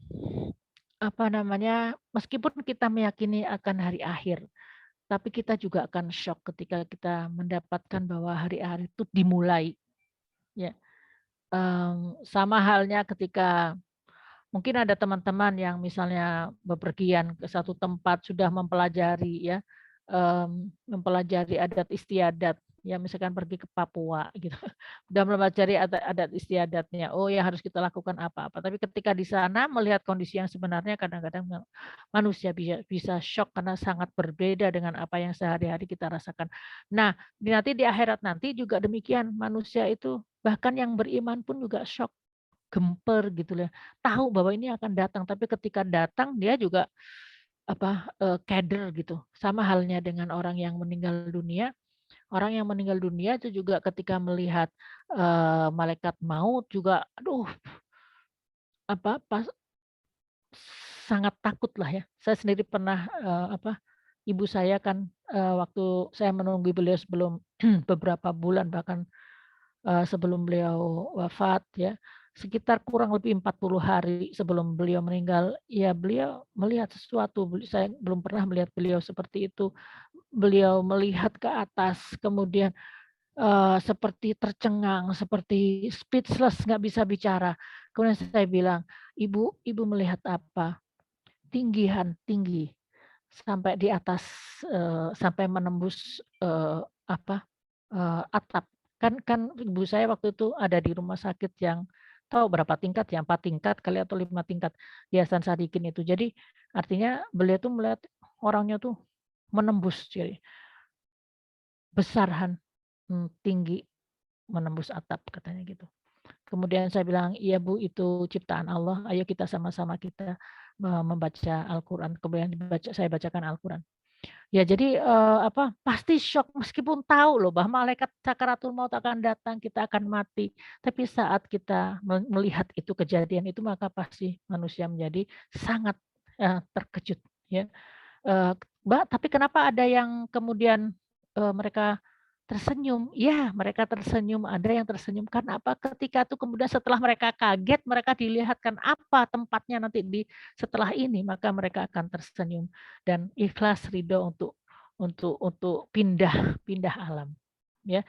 meskipun kita meyakini akan hari akhir, tapi kita juga akan shock ketika kita mendapatkan bahwa hari akhir itu dimulai. Ya. Sama halnya ketika mungkin ada teman-teman yang misalnya bepergian ke satu tempat sudah mempelajari, ya, mempelajari adat istiadat, ya, misalkan pergi ke Papua gitu, udah mempelajari adat istiadatnya, oh ya harus kita lakukan apa-apa. Tapi ketika di sana melihat kondisi yang sebenarnya, kadang-kadang manusia bisa shock karena sangat berbeda dengan apa yang sehari-hari kita rasakan. Nah, nanti di akhirat nanti juga demikian, manusia itu bahkan yang beriman pun juga shock, gemper gitu ya. Tahu bahwa ini akan datang, tapi ketika datang dia juga keder gitu. Sama halnya dengan orang yang meninggal dunia. Orang yang meninggal dunia itu juga ketika melihat malaikat maut juga, aduh, pas sangat takut lah ya. Saya sendiri pernah ibu saya kan waktu saya menunggu beliau sebelum beberapa bulan, bahkan sebelum beliau wafat, ya, sekitar kurang lebih 40 hari sebelum beliau meninggal, ya beliau melihat sesuatu, saya belum pernah melihat beliau seperti itu. Beliau melihat ke atas, kemudian seperti tercengang, seperti speechless, nggak bisa bicara. Kemudian saya bilang, "Ibu melihat apa?" Tinggi, sampai di atas, sampai menembus, atap. Kan ibu saya waktu itu ada di rumah sakit yang tahu berapa tingkat ya, 4 tingkat kali atau 5 tingkat di Hasan Sadikin itu. Jadi artinya beliau tuh melihat orangnya tuh menembus, jadi besar, tinggi, menembus atap katanya gitu. Kemudian saya bilang, "Iya Bu, itu ciptaan Allah, ayo kita sama-sama kita membaca Al-Quran." Kemudian saya bacakan Al-Quran. Ya jadi, pasti syok meskipun tahu loh bahwa malaikat sakaratul maut akan datang, kita akan mati. Tapi saat kita melihat itu kejadian itu, maka pasti manusia menjadi sangat, terkejut ya. Mbak, tapi kenapa ada yang kemudian, mereka tersenyum? Ya, mereka tersenyum, ada yang tersenyum karena apa? Ketika itu kemudian setelah mereka kaget, mereka dilihatkan apa tempatnya nanti di setelah ini, maka mereka akan tersenyum dan ikhlas ridho untuk pindah pindah alam, ya.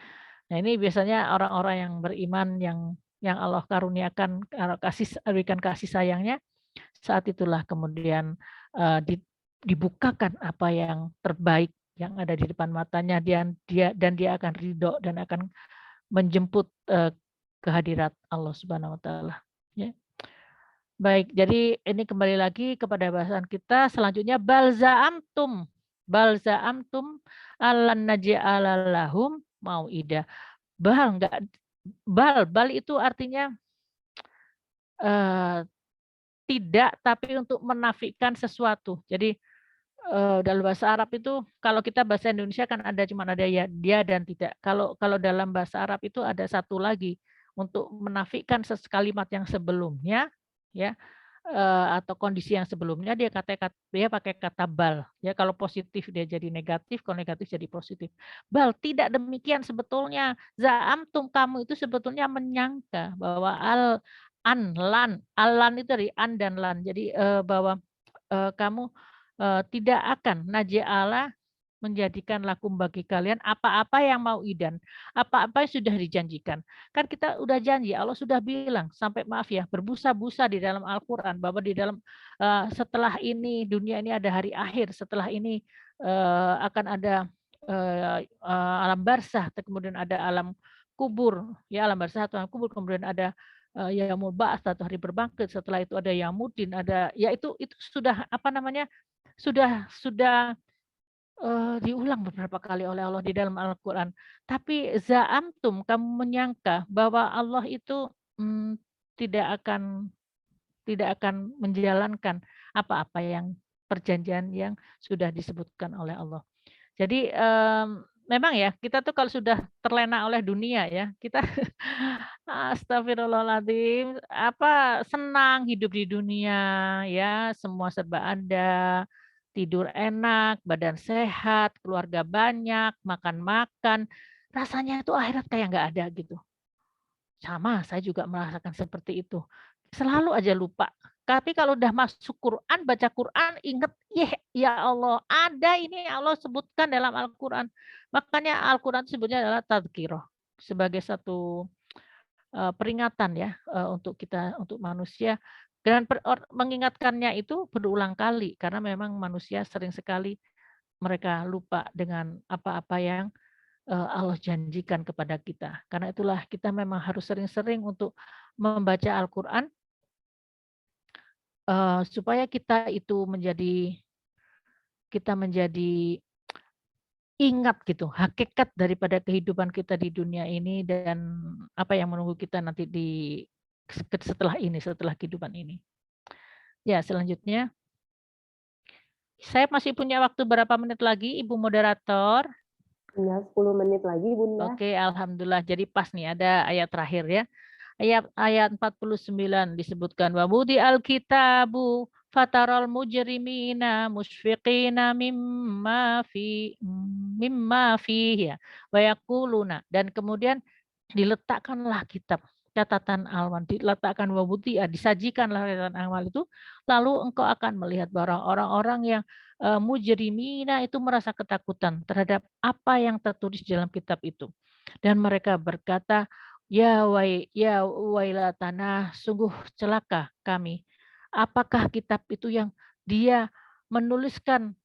Nah, ini biasanya orang-orang yang beriman yang Allah karuniakan, berikan kasih sayangnya, saat itulah kemudian, dibukakan apa yang terbaik yang ada di depan matanya, dia akan ridho dan akan menjemput, kehadirat Allah Subhanahu wa taala, ya. Baik, jadi ini kembali lagi kepada bahasan kita selanjutnya, bal za'amtum allan naj'ala lahum mau'ida. Bal enggak bal itu artinya, eee, tidak, tapi untuk menafikan sesuatu. Jadi, dalam bahasa Arab itu kalau kita bahasa Indonesia kan ada cuman ada ya, dia dan tidak. Kalau kalau dalam bahasa Arab itu ada satu lagi untuk menafikan kalimat yang sebelumnya, ya, atau kondisi yang sebelumnya dia pakai kata bal, ya. Kalau positif dia jadi negatif, kalau negatif jadi positif. Bal, tidak demikian sebetulnya, za'amtum, kamu itu sebetulnya menyangka bahwa lan itu dari an dan lan. Jadi, bahwa, kamu tidak akan naj'ala menjadikan lakum bagi kalian apa-apa yang mau idan, apa-apa yang sudah dijanjikan. Kan kita udah janji, Allah sudah bilang sampai maaf ya, berbusa-busa di dalam Al-Qur'an bahwa di dalam, setelah ini dunia ini ada hari akhir, setelah ini, akan ada, alam barzakh, kemudian ada alam kubur, ya alam barzakh atau alam kubur, kemudian ada, yaumul ba'ats atau hari berbangkit, setelah itu ada yaumuddin, ada ya itu sudah apa namanya, sudah diulang beberapa kali oleh Allah di dalam Al-Quran. Tapi za'amtum, kamu menyangka bahwa Allah itu, tidak akan tidak akan menjalankan apa-apa yang perjanjian yang sudah disebutkan oleh Allah. Jadi, memang ya kita tuh kalau sudah terlena oleh dunia ya, kita astagfirullahaladzim, senang hidup di dunia ya, semua serba ada, tidur enak, badan sehat, keluarga banyak, makan-makan, rasanya itu akhirat kayak nggak ada gitu. Sama, saya juga merasakan seperti itu. Selalu aja lupa. Tapi kalau udah masuk Quran, baca Quran, inget, ya Allah, ada ini Allah sebutkan dalam Al-Quran. Makanya Al-Quran sebutnya adalah tadzkirah. Sebagai satu peringatan ya, untuk kita, untuk manusia. Dan mengingatkannya itu berulang kali, karena memang manusia sering sekali mereka lupa dengan apa-apa yang Allah janjikan kepada kita. Karena itulah kita memang harus sering-sering untuk membaca Al-Quran, supaya kita menjadi ingat gitu, hakikat daripada kehidupan kita di dunia ini dan apa yang menunggu kita nanti setelah ini, setelah kehidupan ini. Ya, selanjutnya, saya masih punya waktu berapa menit lagi, Ibu moderator? Tinggal 10 menit lagi, Bunda. Oke, alhamdulillah. Jadi pas nih ada ayat terakhir ya. Ayat ayat 49 disebutkan wa alkitabu fataral mujrimina musfiqina mimma fi ya wa yaquluna, dan kemudian diletakkanlah kitab catatan amal, diletakkan wa disajikanlah catatan amal itu, lalu engkau akan melihat bahwa orang-orang yang mujrimina itu merasa ketakutan terhadap apa yang tertulis dalam kitab itu. Dan mereka berkata, ya wailatana, sungguh celaka kami. Apakah kitab itu yang dia menuliskan,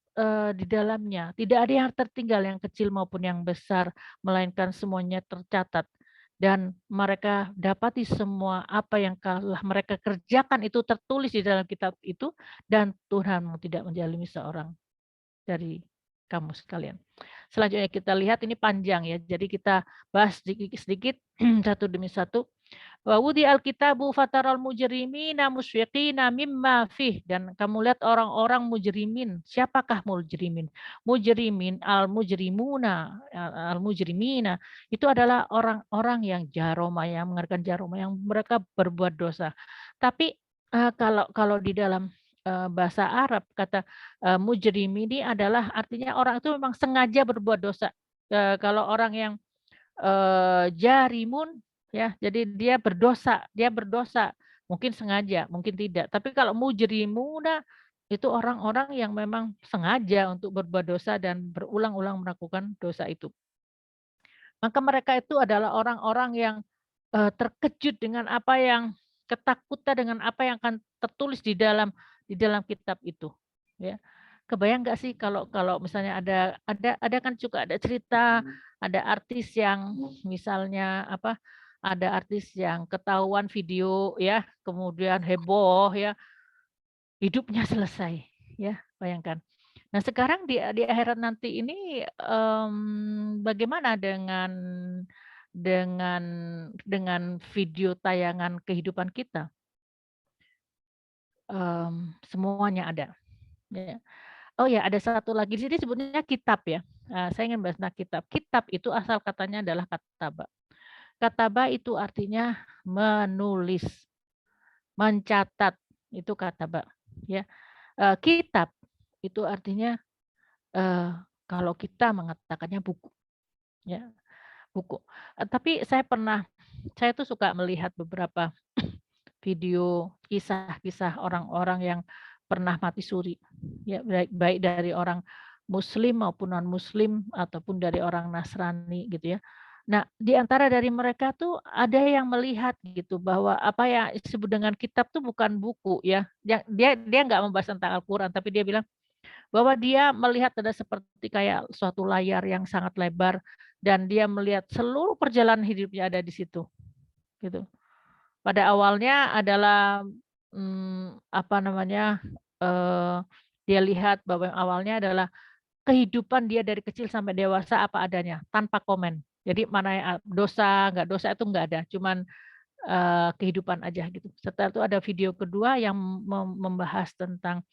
di dalamnya tidak ada yang tertinggal, yang kecil maupun yang besar, melainkan semuanya tercatat. Dan mereka dapati semua apa yang telah mereka kerjakan itu tertulis di dalam kitab itu, dan Tuhanmu tidak menjalimi seorang dari kamu sekalian. Selanjutnya kita lihat ini panjang ya, jadi kita bahas sedikit-sedikit satu demi satu. Wa wudi'al kitabu fataral mujrimina musyfiqina mimma fih, dan kamu lihat orang-orang mujrimin. Siapakah mujrimin? Mujrimin al-mujrimuna al-mujrimina itu adalah orang-orang yang jaroma, yang mengerjakan jaroma, yang mereka berbuat dosa. Tapi kalau kalau di dalam bahasa Arab kata mujrim ini adalah artinya orang itu memang sengaja berbuat dosa. Kalau orang yang jarimun, ya, jadi dia berdosa, mungkin sengaja, mungkin tidak. Tapi kalau mujrimuna itu orang-orang yang memang sengaja untuk berbuat dosa dan berulang-ulang melakukan dosa itu. Maka mereka itu adalah orang-orang yang terkejut dengan apa yang ketakutan dengan apa yang akan tertulis di dalam kitab itu, ya. Kebayang nggak sih kalau kalau misalnya ada kan juga ada cerita, ada artis yang misalnya apa, ada artis yang ketahuan video ya, kemudian heboh ya, hidupnya selesai, ya, bayangkan. Nah, sekarang di akhirat nanti ini, bagaimana dengan dengan video tayangan kehidupan kita? Semuanya ada, ya. Oh ya, ada satu lagi di sini sebutnya kitab ya, saya ingin bahas tentang kitab. Kitab itu asal katanya adalah kataba. Kataba itu artinya menulis, mencatat, itu kataba, ya. Kitab itu artinya, kalau kita mengatakannya buku, ya, buku. Tapi saya tuh suka melihat beberapa video kisah-kisah orang-orang yang pernah mati suri, ya, baik baik dari orang muslim maupun non-muslim ataupun dari orang Nasrani gitu ya. Nah, di antara dari mereka tuh ada yang melihat gitu bahwa apa yang disebut dengan kitab tuh bukan buku ya, dia nggak membahas tentang Al-Quran, tapi dia bilang bahwa dia melihat ada seperti kayak suatu layar yang sangat lebar dan dia melihat seluruh perjalanan hidupnya ada di situ, gitu. Pada awalnya adalah, apa namanya, eee, dia lihat bahwa yang awalnya adalah kehidupan dia dari kecil sampai dewasa apa adanya, tanpa komen. Jadi mana yang dosa, nggak dosa itu nggak ada, cuman, kehidupan aja gitu. Setelah itu ada video kedua yang membahas tentang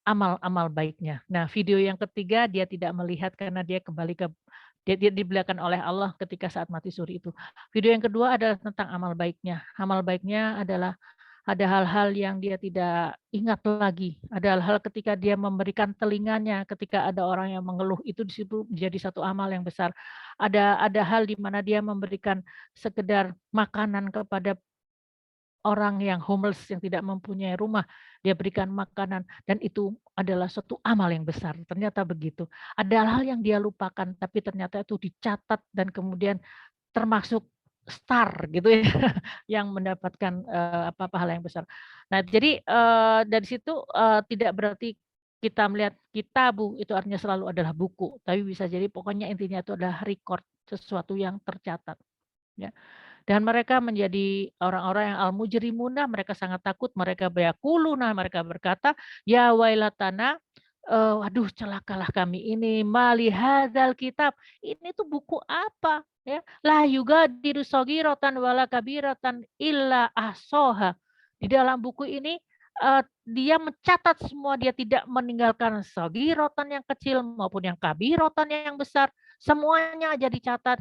amal-amal baiknya. Nah, video yang ketiga dia tidak melihat karena dia kembali ke dia dibelakang oleh Allah ketika saat mati suri itu. Video yang kedua adalah tentang amal baiknya. Amal baiknya adalah ada hal-hal yang dia tidak ingat lagi. Ada hal-hal ketika dia memberikan telinganya, ketika ada orang yang mengeluh, itu di situ menjadi satu amal yang besar. Ada hal di mana dia memberikan sekedar makanan kepada orang yang homeless yang tidak mempunyai rumah, dia berikan makanan dan itu adalah suatu amal yang besar, ternyata begitu. Ada hal yang dia lupakan tapi ternyata itu dicatat dan kemudian termasuk star gitu ya, yang mendapatkan, pahala yang besar. Nah jadi, dari situ, tidak berarti kita melihat kitabu itu artinya selalu adalah buku, tapi bisa jadi pokoknya intinya itu adalah record, sesuatu yang tercatat, ya. Dan mereka menjadi orang-orang yang al-mujrimuna, mereka sangat takut, mereka yaquluna, mereka berkata, "Ya wailatana," "Waduh celakalah kami ini, mali hadzal kitab." Ini tuh buku apa ya? La yugadiru shaghiratan wala kabiratan illa ahsaha. Di dalam buku ini, dia mencatat semua, dia tidak meninggalkan shaghiratan yang kecil maupun yang kabiratan yang besar, semuanya aja dicatat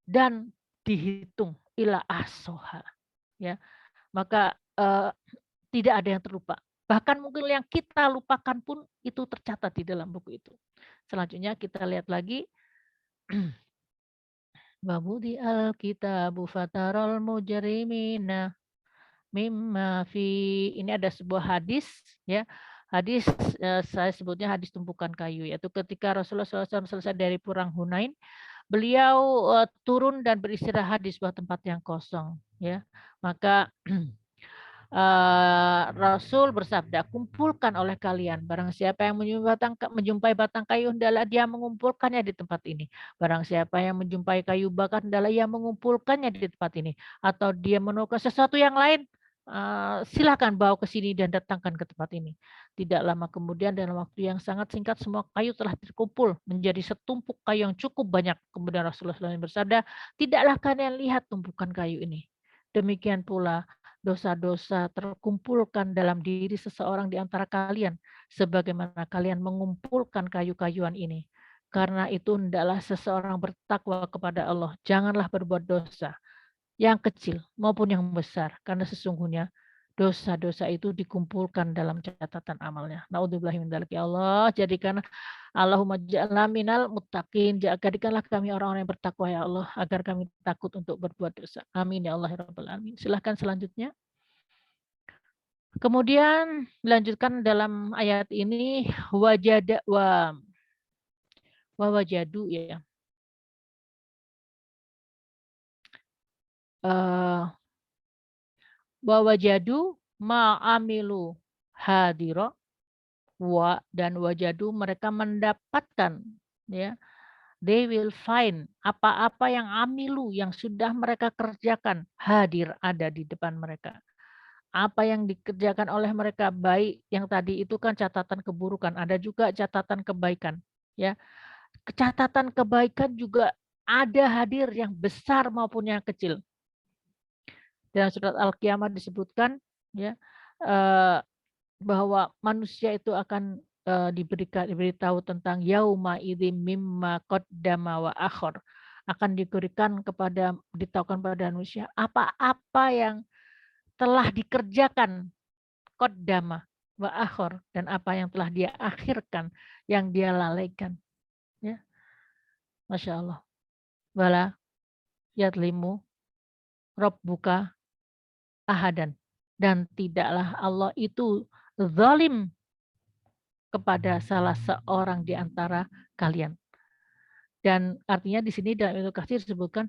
dan dihitung ila ahsoha, ya. Maka, tidak ada yang terlupa. Bahkan mungkin yang kita lupakan pun itu tercatat di dalam buku itu. Selanjutnya kita lihat lagi, wa wudi'al kitabu fataral mujrimina mimma fi, ini ada sebuah hadis ya, hadis, saya sebutnya hadis tumpukan kayu, yaitu ketika Rasulullah SAW selesai dari perang Hunain, beliau, turun dan beristirahat di sebuah tempat yang kosong, ya. Maka, Rasul bersabda, "Kumpulkan oleh kalian, barang siapa yang menjumpai batang kayu, hendaklah dia mengumpulkannya di tempat ini. Barang siapa yang menjumpai kayu bakar, hendaklah ia mengumpulkannya di tempat ini. Atau dia menemukan sesuatu yang lain, silakan bawa ke sini dan datangkan ke tempat ini." Tidak lama kemudian dalam waktu yang sangat singkat semua kayu telah terkumpul menjadi setumpuk kayu yang cukup banyak. Kemudian Rasulullah SAW bersabda, "Tidaklah kalian lihat tumpukan kayu ini? Demikian pula dosa-dosa terkumpulkan dalam diri seseorang di antara kalian, sebagaimana kalian mengumpulkan kayu-kayuan ini. Karena itu hendaklah seseorang bertakwa kepada Allah. Janganlah berbuat dosa, yang kecil maupun yang besar, karena sesungguhnya dosa-dosa itu dikumpulkan dalam catatan amalnya. Naudzubillahi min dzalik. Ya Allah, jadikan Allahumma ja'alna minal muttaqin. Jadikanlah kami orang-orang yang bertakwa ya Allah, agar kami takut untuk berbuat dosa. Amin ya Allah ya rabbal alamin. Silahkan selanjutnya. Kemudian dilanjutkan dalam ayat ini wajada wa wajadu ya. Wa wajadu ma'amilu hadira dan wajadu mereka mendapatkan ya, they will find apa-apa yang amilu yang sudah mereka kerjakan hadir ada di depan mereka. Apa yang dikerjakan oleh mereka baik yang tadi itu kan catatan keburukan, ada juga catatan kebaikan ya. Catatan kebaikan juga ada hadir yang besar maupun yang kecil. Dalam surat Al-Qiyamah disebutkan ya, bahwa manusia itu akan diberitahu tentang yauma idzim mimma qaddama wa akhir, akan ditahukan pada manusia apa-apa yang telah dikerjakan qaddama wa akhir, dan apa yang telah dia akhirkan, yang dia lalaikan ya. Masya Allah. Wala yadlimu rabbuka ahadan, dan tidaklah Allah itu zalim kepada salah seorang di antara kalian. Dan artinya di sini dalam Ibnu Katsir disebutkan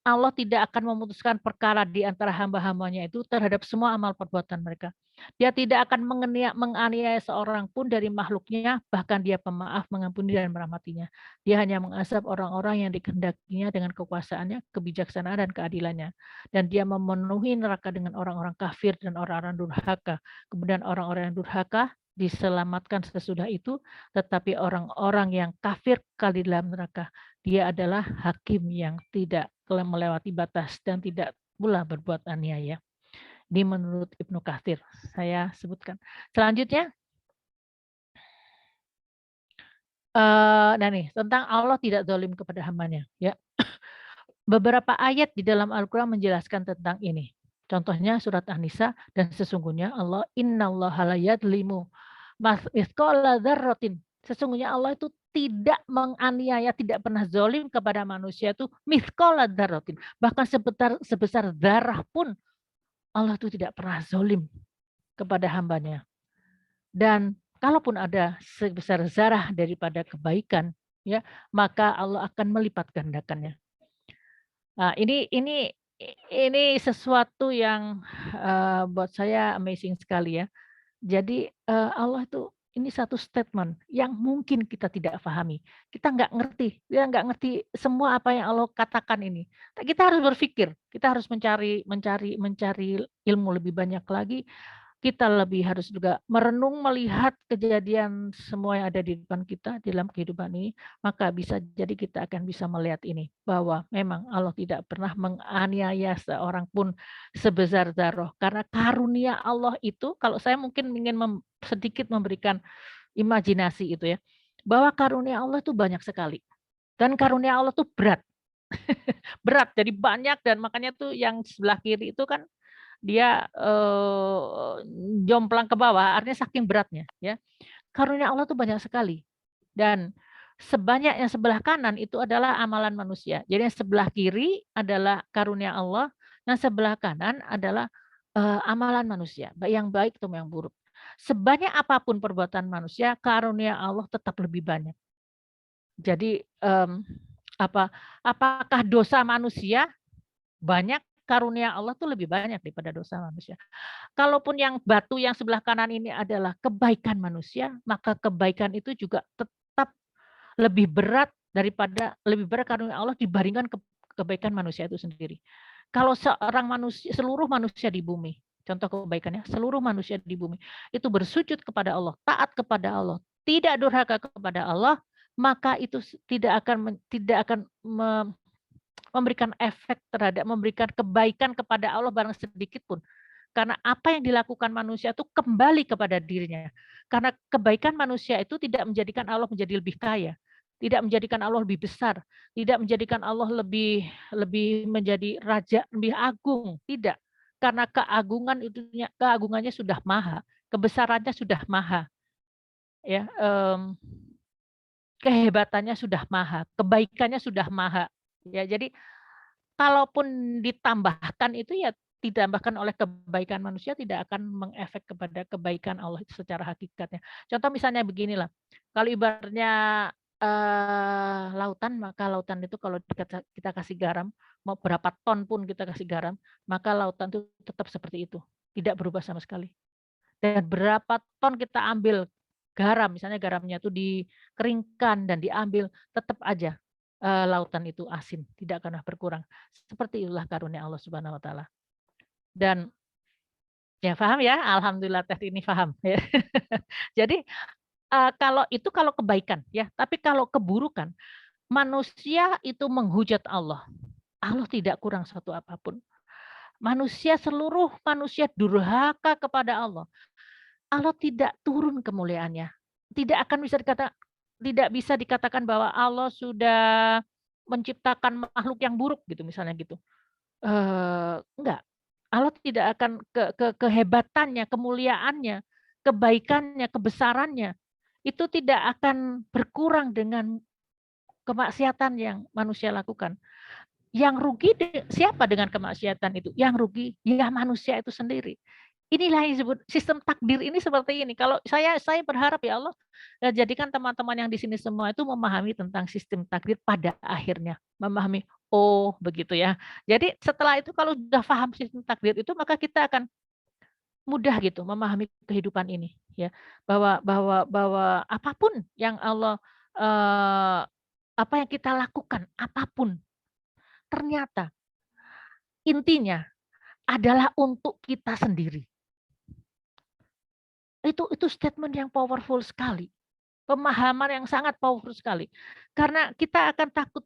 Allah tidak akan memutuskan perkara di antara hamba-hambanya itu terhadap semua amal perbuatan mereka. Dia tidak akan menganiaya seorang pun dari makhluknya, bahkan dia pemaaf, mengampuni dan merahmatinya. Dia hanya mengazab orang-orang yang dikehendakinya dengan kekuasaannya, kebijaksanaan dan keadilannya. Dan dia memenuhi neraka dengan orang-orang kafir dan orang-orang durhaka. Kemudian orang-orang yang durhaka diselamatkan sesudah itu, tetapi orang-orang yang kafir kali dalam neraka, dia adalah hakim yang tidak melewati batas dan tidak pula berbuat aniaya. Ini menurut Ibnu Katsir saya sebutkan. Selanjutnya, nah nih tentang Allah tidak zalim kepada hambanya. Ya, beberapa ayat di dalam Al-Quran menjelaskan tentang ini. Contohnya surat An-Nisa, dan sesungguhnya Allah innallaha la yadlimu mithqala dzarratin. Sesungguhnya Allah itu tidak menganiaya, tidak pernah zalim kepada manusia itu mithqala dzarratin. Bahkan sebesar zarah pun Allah itu tidak pernah zalim kepada hambanya. Dan kalaupun ada sebesar zarah daripada kebaikan, ya, maka Allah akan melipat gandakannya. Nah, ini sesuatu yang buat saya amazing sekali ya. Jadi Allah itu ini satu statement yang mungkin kita tidak pahami. Kita nggak ngerti semua apa yang Allah katakan ini. Kita harus berpikir, kita harus mencari ilmu lebih banyak lagi. Kita lebih harus juga merenung melihat kejadian semua yang ada di depan kita dalam kehidupan ini, maka bisa jadi kita akan bisa melihat ini, bahwa memang Allah tidak pernah menganiaya seorang pun sebesar zarah. Karena karunia Allah itu, kalau saya mungkin ingin sedikit memberikan imajinasi itu ya, bahwa karunia Allah itu banyak sekali. Dan karunia Allah itu berat. Berat, jadi banyak, dan makanya tuh yang sebelah kiri itu kan dia jomplang ke bawah, artinya saking beratnya ya. Karunia Allah tuh banyak sekali, dan sebanyak yang sebelah kanan itu adalah amalan manusia. Jadi yang sebelah kiri adalah karunia Allah, yang sebelah kanan adalah amalan manusia, baik yang baik atau yang buruk. Sebanyak apapun perbuatan manusia, karunia Allah tetap lebih banyak. Jadi apakah dosa manusia banyak, karunia Allah tuh lebih banyak daripada dosa manusia. Kalaupun yang batu yang sebelah kanan ini adalah kebaikan manusia, maka kebaikan itu juga tetap lebih berat karunia Allah dibandingkan kebaikan manusia itu sendiri. Kalau seluruh manusia di bumi, contoh kebaikannya, seluruh manusia di bumi itu bersujud kepada Allah, taat kepada Allah, tidak durhaka kepada Allah, maka itu tidak akan memberikan efek terhadap memberikan kebaikan kepada Allah barang sedikit pun. Karena apa yang dilakukan manusia itu kembali kepada dirinya. Karena kebaikan manusia itu tidak menjadikan Allah menjadi lebih kaya, tidak menjadikan Allah lebih besar, tidak menjadikan Allah lebih lebih menjadi raja, lebih agung, tidak. Karena keagungannya sudah maha, kebesarannya sudah maha, ya, kehebatannya sudah maha, kebaikannya sudah maha. Ya, jadi kalaupun ditambahkan itu ya ditambahkan oleh kebaikan manusia tidak akan mengefek kepada kebaikan Allah itu secara hakikatnya. Contoh misalnya beginilah, kalau ibaratnya, lautan, maka lautan itu kalau kita kasih garam, mau berapa ton pun kita kasih garam, maka lautan itu tetap seperti itu, tidak berubah sama sekali. Dan berapa ton kita ambil garam, misalnya garamnya itu dikeringkan dan diambil, tetap aja, lautan itu asin, tidak pernah berkurang. Seperti itulah karunia Allah Subhanahu wa taala. Dan ya paham ya? Alhamdulillah teh ini paham ya. Jadi, kalau kebaikan ya, tapi kalau keburukan, manusia itu menghujat Allah. Allah tidak kurang satu apapun. Seluruh manusia durhaka kepada Allah. Allah tidak turun kemuliaannya. Tidak bisa dikatakan bahwa Allah sudah menciptakan makhluk yang buruk gitu misalnya gitu. Enggak. Allah tidak akan kehebatannya, kemuliaannya, kebaikannya, kebesarannya, itu tidak akan berkurang dengan kemaksiatan yang manusia lakukan. Yang rugi siapa dengan kemaksiatan itu? Yang rugi ya manusia itu sendiri. Inilah yang disebut sistem takdir ini seperti ini. Kalau saya berharap ya Allah, jadikan teman-teman yang di sini semua itu memahami tentang sistem takdir pada akhirnya. Memahami, oh begitu ya. Jadi setelah itu kalau sudah paham sistem takdir itu maka kita akan mudah gitu memahami kehidupan ini ya. Bahwa bahwa bahwa apapun yang Allah apa yang kita lakukan, apapun ternyata intinya adalah untuk kita sendiri. Itu statement yang powerful sekali. Pemahaman yang sangat powerful sekali. Karena kita akan takut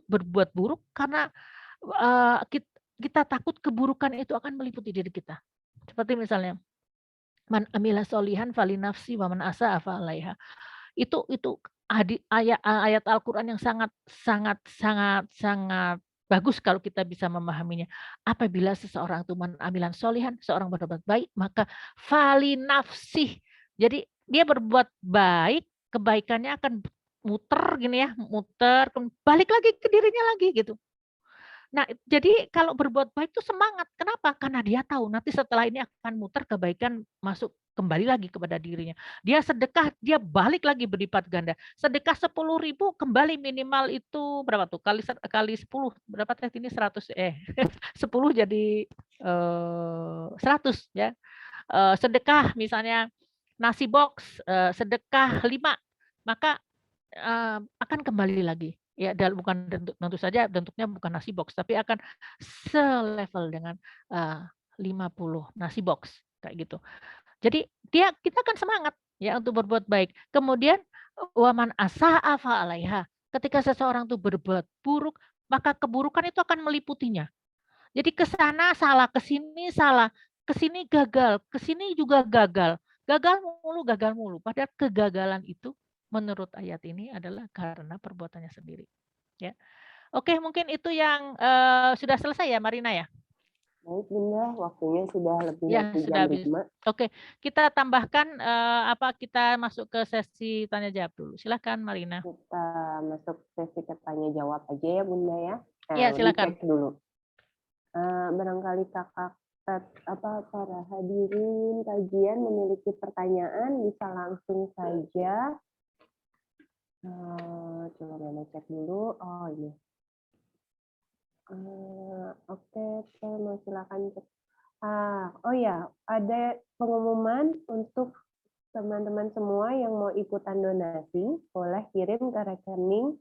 berbuat buruk karena, kita takut keburukan itu akan meliputi diri kita. Seperti misalnya, "Man amila sholihan falinafsi wa man asaa fa'alaiha." Itu ayat Al-Qur'an yang sangat sangat sangat sangat bagus kalau kita bisa memahaminya. Apabila seseorang itu amilan sholihan, seorang berbuat baik, maka falinafsih. Jadi dia berbuat baik, kebaikannya akan muter gini ya, muter, balik lagi ke dirinya lagi gitu. Nah, jadi kalau berbuat baik itu semangat. Kenapa? Karena dia tahu nanti setelah ini akan muter kebaikan masuk kembali lagi kepada dirinya. Dia sedekah, dia balik lagi berlipat ganda. Sedekah 10.000 kembali minimal itu berapa tuh? Kali 10 berapa teh ini 100 10 jadi 100 ya. Sedekah misalnya nasi box, sedekah 5 maka akan kembali lagi. Ya, bukan tentu saja bentuknya bukan nasi box, tapi akan selevel dengan, eee, 50 nasi box, kayak gitu. Jadi kita akan semangat ya untuk berbuat baik. Kemudian, waman asaa fa'alaiha. Ketika seseorang tuh berbuat buruk, maka keburukan itu akan meliputinya. Jadi ke sana salah, ke sini gagal, ke sini juga gagal. Gagal mulu, padahal kegagalan itu menurut ayat ini adalah karena perbuatannya sendiri, ya. Oke, mungkin itu yang, sudah selesai ya, Marina, ya? Baik, Bunda, waktunya sudah lebih Ya, dari jam sudah habis. 5. Oke, kita tambahkan, kita masuk ke sesi tanya jawab dulu. Silakan, Marina. Kita masuk sesi tanya jawab aja ya, Bunda ya. Iya, silakan. Dicek dulu. Barangkali kakak para hadirin kajian memiliki pertanyaan, bisa langsung saja. Coba Mama cek dulu. Oh ini. Oke, saya mau silakan cek. Oh ya, ada pengumuman untuk teman-teman semua yang mau ikutan donasi, boleh kirim ke rekening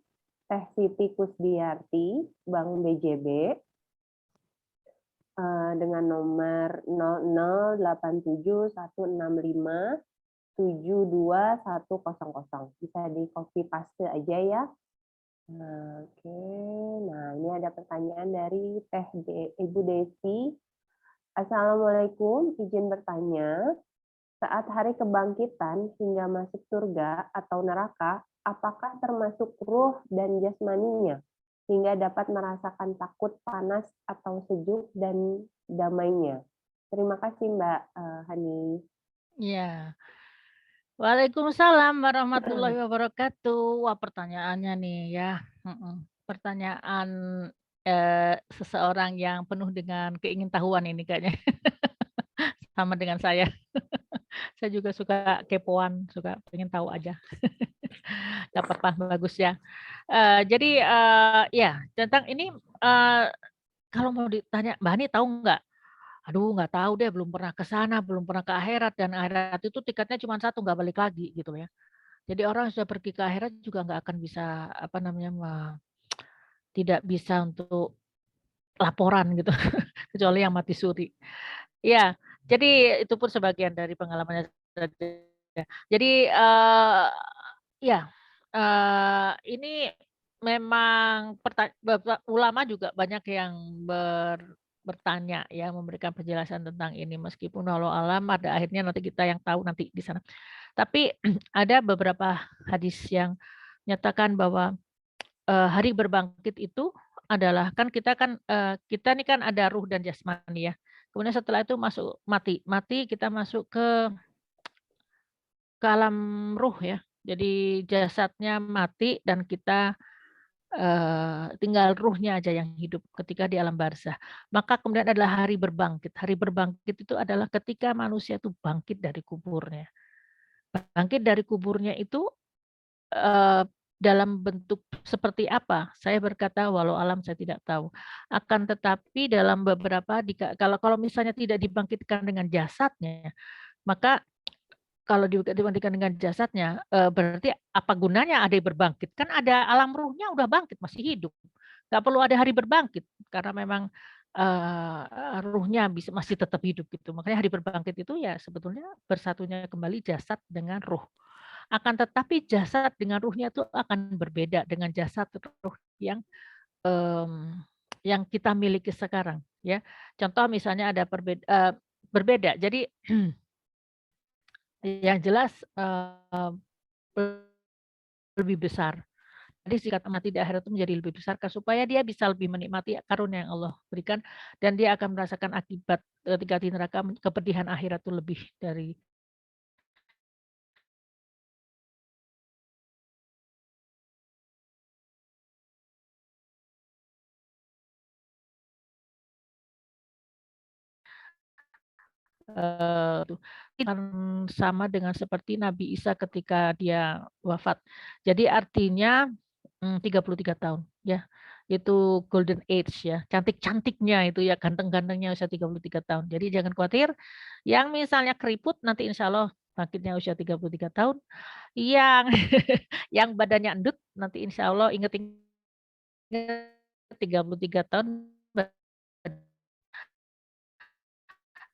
Teh Siti Kusdiarti, Bank BJB, dengan nomor 0087165722100. Bisa di copy paste aja ya. Oke, nah ini ada pertanyaan dari Ibu Desi. Assalamualaikum, izin bertanya, saat hari kebangkitan hingga masuk surga atau neraka, apakah termasuk ruh dan jasmaninya, hingga dapat merasakan takut, panas, atau sejuk dan damainya? Terima kasih Mbak Hani. Ya. Waalaikumsalam warahmatullahi wabarakatuh. Wah, pertanyaannya nih ya. Pertanyaan seseorang yang penuh dengan keingintahuan ini kayaknya. Sama dengan saya. Saya juga suka kepoan, suka pengen tahu aja. Gak apa-apa, bagus ya. Jadi ya tentang ini kalau mau ditanya, Mbak Hani tahu nggak? Aduh, nggak tahu deh, belum pernah ke sana, belum pernah ke akhirat, dan akhirat itu tiketnya cuma satu, nggak balik lagi gitu ya. Jadi orang yang sudah pergi ke akhirat juga nggak akan bisa apa namanya tidak bisa untuk laporan gitu, kecuali yang mati suri. Iya, jadi itu pun sebagian dari pengalamannya saja. Jadi ya ini memang ulama juga banyak yang bertanya ya, memberikan penjelasan tentang ini meskipun walau alam pada akhirnya nanti kita yang tahu nanti di sana. Tapi ada beberapa hadis yang nyatakan bahwa hari berbangkit itu adalah kan kita nih kan ada ruh dan jasmani ya. Kemudian setelah itu masuk mati. Mati kita masuk ke alam ruh ya. Jadi jasadnya mati dan kita tinggal ruhnya aja yang hidup ketika di alam barzah. Maka kemudian adalah hari berbangkit. Hari berbangkit itu adalah ketika manusia itu bangkit dari kuburnya. Bangkit dari kuburnya itu dalam bentuk seperti apa? Saya berkata walau alam saya tidak tahu. Akan tetapi dalam beberapa kalau misalnya tidak dibangkitkan dengan jasadnya, maka kalau dibandingkan dengan jasadnya, berarti apa gunanya ada yang berbangkit? Kan ada alam ruhnya udah bangkit, masih hidup. Nggak perlu ada hari berbangkit, karena memang, ruhnya masih tetap hidup gitu. Makanya hari berbangkit itu ya sebetulnya bersatunya kembali jasad dengan ruh. Akan tetapi jasad dengan ruhnya itu akan berbeda dengan jasad ruh mmm, yang kita miliki sekarang, ya. Contoh misalnya ada berbeda. Jadi yang jelas, lebih besar. Jadi sikat mati di akhirat itu menjadi lebih besar supaya dia bisa lebih menikmati karunia yang Allah berikan dan dia akan merasakan akibat ketika di neraka kepedihan akhirat itu lebih dari tuh. Akan sama dengan seperti Nabi Isa ketika dia wafat. Jadi artinya 33 tahun ya. Itu golden age ya, cantik-cantiknya itu ya, ganteng-gantengnya usia 33 tahun. Jadi jangan khawatir, yang misalnya keriput nanti insya Allah bangkitnya usia 33 tahun, yang yang badannya endut nanti insya Allah inget-inget 33 tahun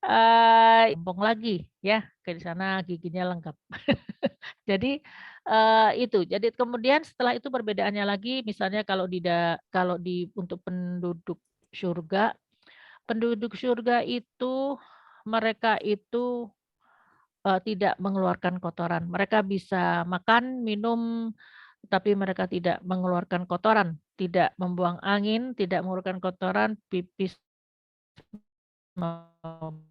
ompong lagi ya, ke sana giginya lengkap. Jadi, itu. Jadi kemudian setelah itu perbedaannya lagi misalnya kalau di untuk penduduk surga itu mereka itu, tidak mengeluarkan kotoran. Mereka bisa makan, minum, tapi mereka tidak mengeluarkan kotoran, tidak membuang angin, tidak mengeluarkan kotoran, pipis maupun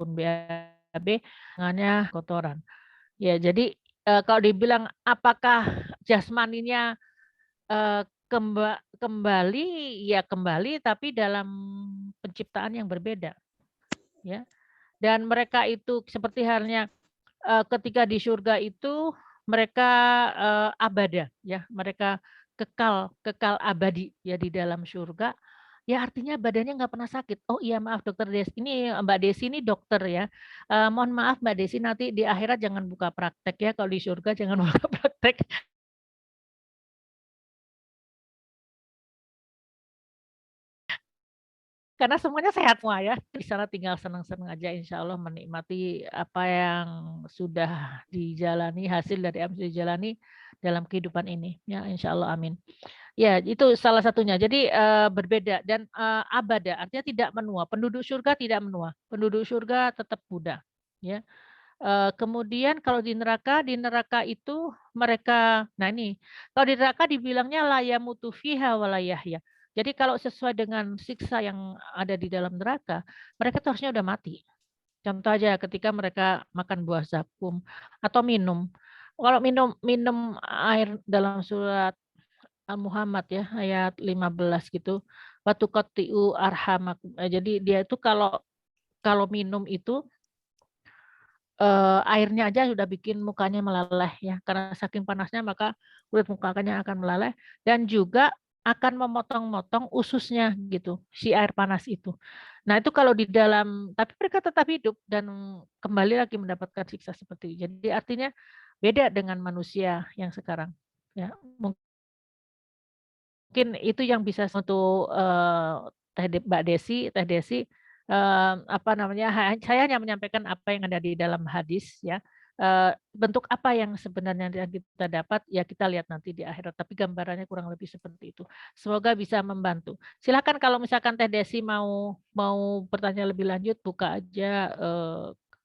BAB, tangannya kotoran. Ya, jadi, kalau dibilang apakah jasmaninya, kembali, ya kembali tapi dalam penciptaan yang berbeda, ya. Dan mereka itu seperti halnya, ketika di surga itu mereka, abada, ya, mereka kekal kekal abadi ya di dalam surga, ya artinya badannya nggak pernah sakit. Oh iya maaf Dokter ini Mbak Desi ini dokter ya, mohon maaf Mbak Desi nanti di akhirat jangan buka praktek ya, kalau di surga jangan buka praktek. Karena semuanya sehat semua ya. Di sana tinggal senang-senang aja insya Allah menikmati apa yang sudah dijalani, hasil dari apa yang sudah dijalani dalam kehidupan ini. Ya insya Allah amin. Ya itu salah satunya. Jadi berbeda dan abada artinya tidak menua. Penduduk surga tidak menua. Penduduk surga tetap muda. Ya. Kemudian kalau di neraka itu mereka nah ini, kalau di neraka dibilangnya la yamutu fiha wa la yahya. Jadi kalau sesuai dengan siksa yang ada di dalam neraka, mereka tuh harusnya udah mati. Contoh aja ketika mereka makan buah zakum atau minum. Kalau minum minum air dalam surat Al-Muhammad ya, ayat 15 gitu, "Wa tuqatti'u arhamakum." Jadi dia itu kalau kalau minum itu airnya aja sudah bikin mukanya meleleh ya, karena saking panasnya maka kulit mukanya akan meleleh dan juga akan memotong-motong ususnya gitu, si air panas itu. Nah itu kalau di dalam tapi mereka tetap hidup dan kembali lagi mendapatkan siksa seperti itu. Jadi artinya beda dengan manusia yang sekarang, ya. Mungkin itu yang bisa untuk, Teh Desi, apa namanya, saya hanya menyampaikan apa yang ada di dalam hadis ya, bentuk apa yang sebenarnya yang kita dapat, ya kita lihat nanti di akhirat, tapi gambarannya kurang lebih seperti itu. Semoga bisa membantu. Silakan kalau misalkan Teh Desi mau mau bertanya lebih lanjut, buka aja,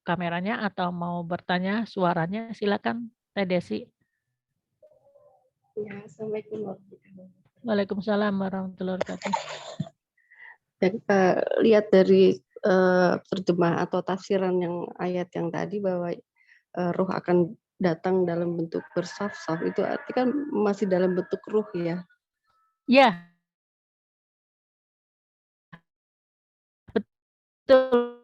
kameranya atau mau bertanya suaranya, silakan Teh Desi. Ya, Assalamualaikum warahmatullahi wabarakatuh. Waalaikumsalam warahmatullahi wabarakatuh. Dan lihat dari terjemah atau tafsiran yang ayat yang tadi bahwa ruh akan datang dalam bentuk bersaf-saf, itu arti kan masih dalam bentuk ruh ya. Ya, betul.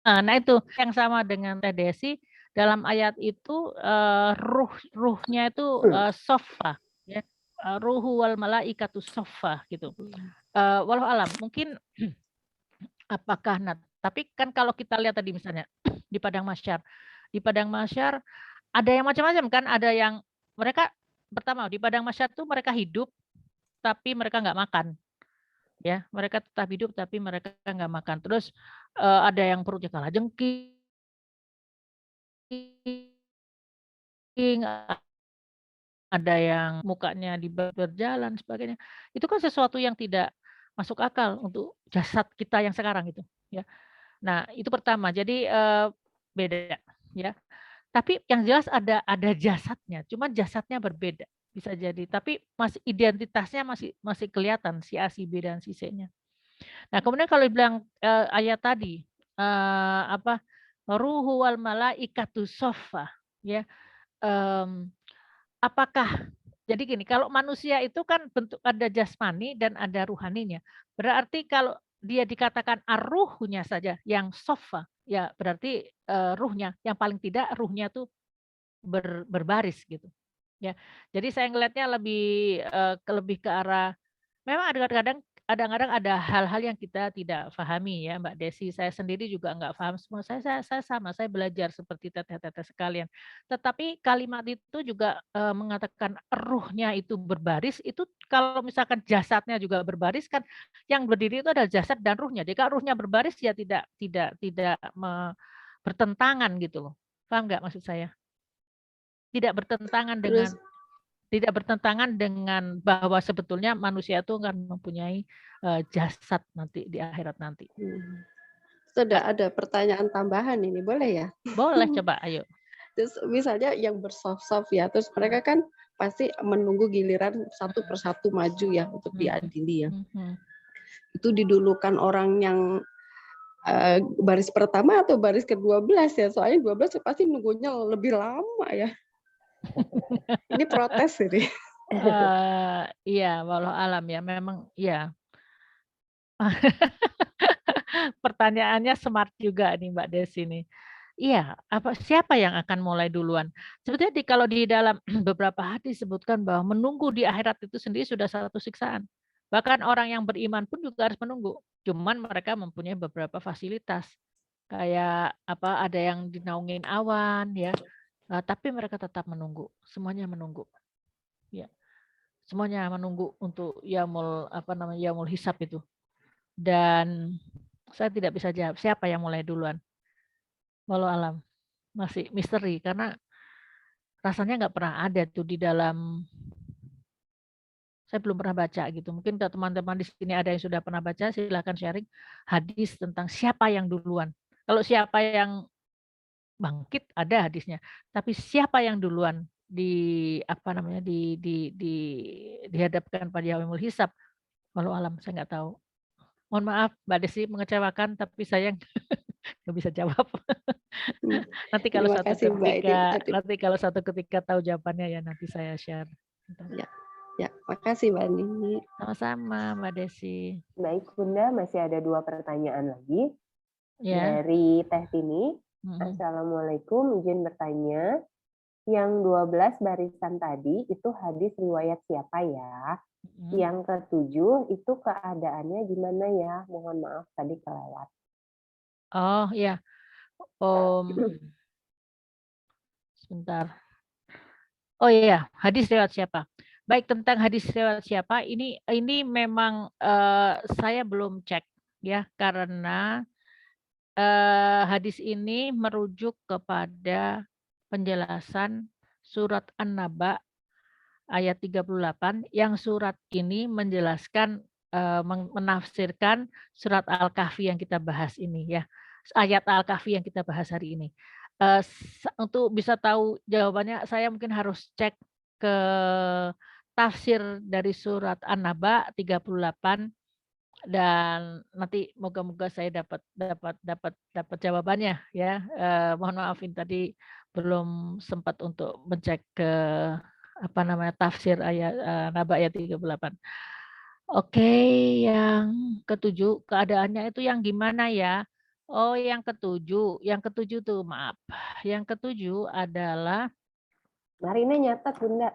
Nah itu yang sama dengan Teh Desi, dalam ayat itu, ruhnya itu, soffa ya, ruhu wal malaikatu soffa gitu. Walau alam, mungkin apakah tapi kan kalau kita lihat tadi misalnya di padang mahsyar ada yang macam-macam kan, ada yang mereka pertama di padang mahsyar tuh mereka hidup, tapi mereka nggak makan. Ya, mereka tetap hidup tapi mereka nggak makan. Terus, ada yang perutnya kalajengking, ada yang mukanya berjalan sebagainya. Itu kan sesuatu yang tidak masuk akal untuk jasad kita yang sekarang itu, ya. Nah, itu pertama. Jadi, beda, ya. Tapi yang jelas ada jasadnya, cuma jasadnya berbeda, bisa jadi. Tapi masih identitasnya masih masih kelihatan si A, si B, dan si C-nya. Nah, kemudian kalau dibilang, ayat tadi, apa, ruhu wal malaikatu soffa, ya, apakah jadi gini, kalau manusia itu kan bentuk ada jasmani dan ada ruhaninya. Berarti kalau dia dikatakan ar-ruhnya saja yang soffa, ya berarti, ruhnya, yang paling tidak ruhnya tuh berbaris gitu, ya. Jadi saya ngelihatnya lebih ke arah memang kadang-kadang ada hal-hal yang kita tidak pahami ya Mbak Desi, saya sendiri juga nggak paham semua, saya sama, saya belajar seperti teteh-teteh sekalian. Tetapi kalimat itu juga, mengatakan ruhnya itu berbaris, itu kalau misalkan jasadnya juga berbaris kan, yang berdiri itu adalah jasad dan ruhnya. Jadi kalau ruhnya berbaris ya tidak bertentangan gitu loh. Paham nggak maksud saya? Tidak bertentangan dengan Terus Tidak bertentangan dengan bahwa sebetulnya manusia itu akan mempunyai, jasad nanti di akhirat nanti. sudah ada pertanyaan tambahan ini, boleh ya? Boleh coba ayo. Terus misalnya yang bersoft-soft ya, terus mereka kan pasti menunggu giliran satu persatu maju ya untuk diadili ya. Itu didulukan orang yang baris pertama atau baris ke-12 ya, soalnya 12 pasti nunggunya lebih lama ya. Ini protes ini. Iya walau alam ya memang iya. Pertanyaannya smart juga nih Mbak Desi nih. Iya, siapa yang akan mulai duluan? Sebetulnya kalau di dalam beberapa hadis disebutkan bahwa menunggu di akhirat itu sendiri sudah satu siksaan. Bahkan orang yang beriman pun juga harus menunggu. Cuman mereka mempunyai beberapa fasilitas. Kayak ada yang dinaungin awan ya. Tapi mereka tetap menunggu. Semuanya menunggu. Ya. Semuanya menunggu untuk yaumul hisab itu. dan saya tidak bisa jawab siapa yang mulai duluan. Walau alam, masih misteri karena rasanya nggak pernah ada tuh di dalam, saya belum pernah baca gitu. Mungkin kalau teman-teman di sini ada yang sudah pernah baca, silahkan sharing hadis tentang siapa yang duluan. Kalau siapa yang bangkit ada hadisnya, tapi siapa yang duluan apa namanya dihadapkan pada yaumul hisab, walau alam saya nggak tahu. Mohon maaf Mbak Desi mengecewakan, tapi saya nggak bisa jawab. Hmm, Nanti Terima kasih Mbak Edi. kalau satu ketika tahu jawabannya ya nanti saya share. Ya, makasih Mbak Edi. Sama-sama Mbak Desi. Baik Bunda, masih ada 2 pertanyaan lagi. Ya. Dari Teh Tini. Assalamualaikum, izin bertanya. Yang 12 barisan tadi itu hadis riwayat siapa ya? Yang ke-7 itu keadaannya gimana ya? Mohon maaf tadi kelewat. Oh ya. Sebentar. Oh iya, hadis riwayat siapa? Baik, tentang hadis riwayat siapa ini memang saya belum cek ya, karena hadis ini merujuk kepada penjelasan surat An-Naba ayat 38 yang surat ini menjelaskan menafsirkan surat Al-Kahfi yang kita bahas ini ya. Ayat Al-Kahfi yang kita bahas hari ini. Untuk bisa tahu jawabannya saya mungkin harus cek ke tafsir dari surat An-Naba 38 dan nanti moga-moga saya dapat jawabannya ya. Mohon maafin tadi belum sempat untuk mencek ke apa namanya tafsir ayat Naba ayat 38. Oke, yang ke-7 keadaannya itu yang gimana ya? Oh, yang ke-7 tuh maaf. Yang ke-7 adalah Marina nyatat Bunda.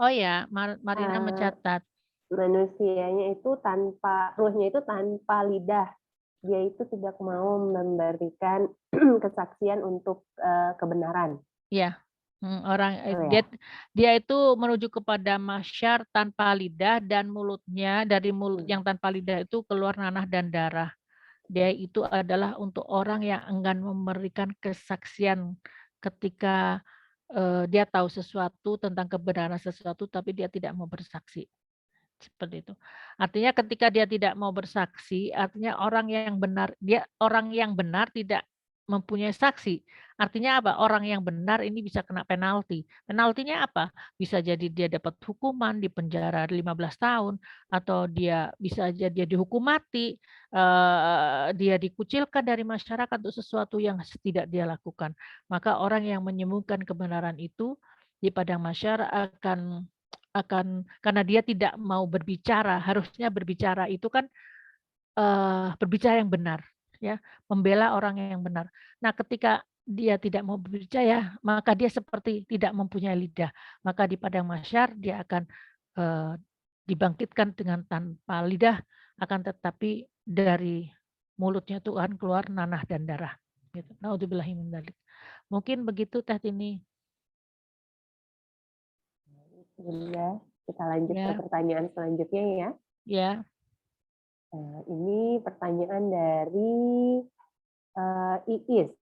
oh ya, Marina mencatat. Manusianya itu ruhnya itu tanpa lidah. Dia itu tidak mau memberikan kesaksian untuk kebenaran. Ya, dia itu menuju kepada masyar tanpa lidah dan mulutnya dari mulut yang tanpa lidah itu keluar nanah dan darah. Dia itu adalah untuk orang yang enggan memberikan kesaksian ketika dia tahu sesuatu tentang kebenaran sesuatu tapi dia tidak mau bersaksi. Seperti itu. Artinya ketika dia tidak mau bersaksi, artinya orang yang benar tidak mempunyai saksi. Artinya apa? Orang yang benar ini bisa kena penalti. Penaltinya apa? Bisa jadi dia dapat hukuman di penjara 15 tahun atau dia bisa aja dia dihukum mati, dia dikucilkan dari masyarakat untuk sesuatu yang tidak dia lakukan. Maka orang yang menyembunyikan kebenaran itu di padang mahsyar akan karena dia tidak mau berbicara, harusnya berbicara itu kan berbicara yang benar, ya, membela orang yang benar. Nah, ketika dia tidak mau berbicara, maka dia seperti tidak mempunyai lidah. Maka di padang mahsyar dia akan dibangkitkan dengan tanpa lidah, akan tetapi dari mulutnya itu akan keluar nanah dan darah. Gitu. Naudzubillahi min dzalik. Mungkin begitu Teh Tini. Bunda, kita lanjut ke pertanyaan selanjutnya ya. Ya. Ini pertanyaan dari Iis.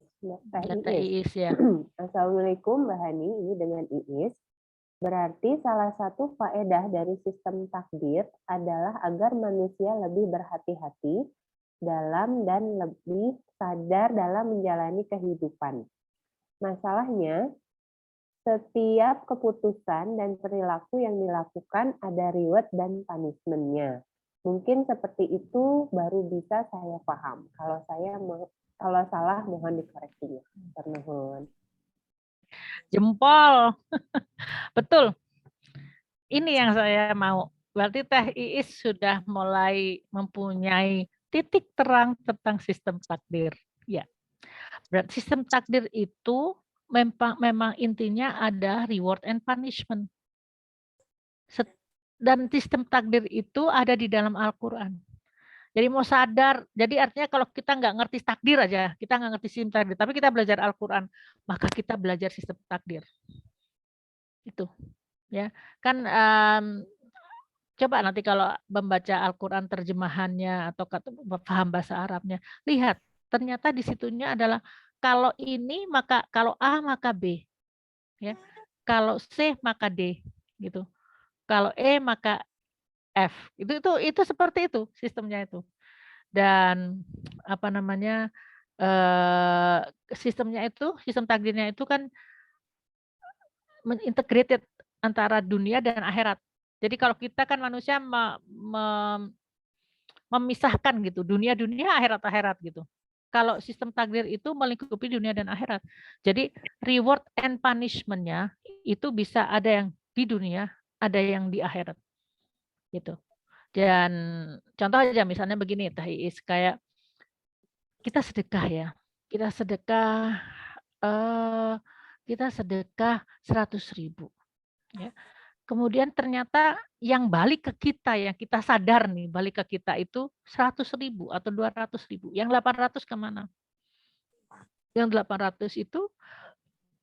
Teh Iis ya. Assalamualaikum Mbak Hani, ini dengan Iis. Berarti salah satu faedah dari sistem takdir adalah agar manusia lebih berhati-hati dalam dan lebih sadar dalam menjalani kehidupan. Masalahnya, setiap keputusan dan perilaku yang dilakukan ada reward dan punishment-nya. Mungkin seperti itu baru bisa saya paham. Kalau salah mohon dikoreksinya. Ternuhun. Jempol. Betul. Ini yang saya mau. Berarti Teh Iis sudah mulai mempunyai titik terang tentang sistem takdir. Ya. Berarti sistem takdir itu memang intinya ada reward and punishment. Dan sistem takdir itu ada di dalam Al-Quran. Jadi mau sadar, jadi artinya kalau kita nggak ngerti takdir aja, kita nggak ngerti sistem takdir, tapi kita belajar Al-Quran, maka kita belajar sistem takdir. Itu, ya kan Coba nanti kalau membaca Al-Quran terjemahannya atau paham bahasa Arabnya, lihat ternyata di situnya adalah kalau ini maka kalau A maka B, ya. Kalau C maka D, gitu. Kalau E maka F. Itu seperti itu sistemnya itu. Dan apa namanya? Sistemnya itu, sistem takdirnya itu kan integrated antara dunia dan akhirat. Jadi kalau kita kan manusia memisahkan gitu, dunia akhirat gitu. Kalau sistem takdir itu melingkupi dunia dan akhirat. Jadi reward and punishment-nya itu bisa ada yang di dunia, ada yang di akhirat. Gitu. Dan contoh aja misalnya begini, Teh Iis, kayak kita sedekah ya. Kita sedekah 100.000 ya. Kemudian ternyata yang balik ke kita, yang kita sadar nih, balik ke kita itu 100.000 atau 200.000. Yang 800 kemana? Yang 800 itu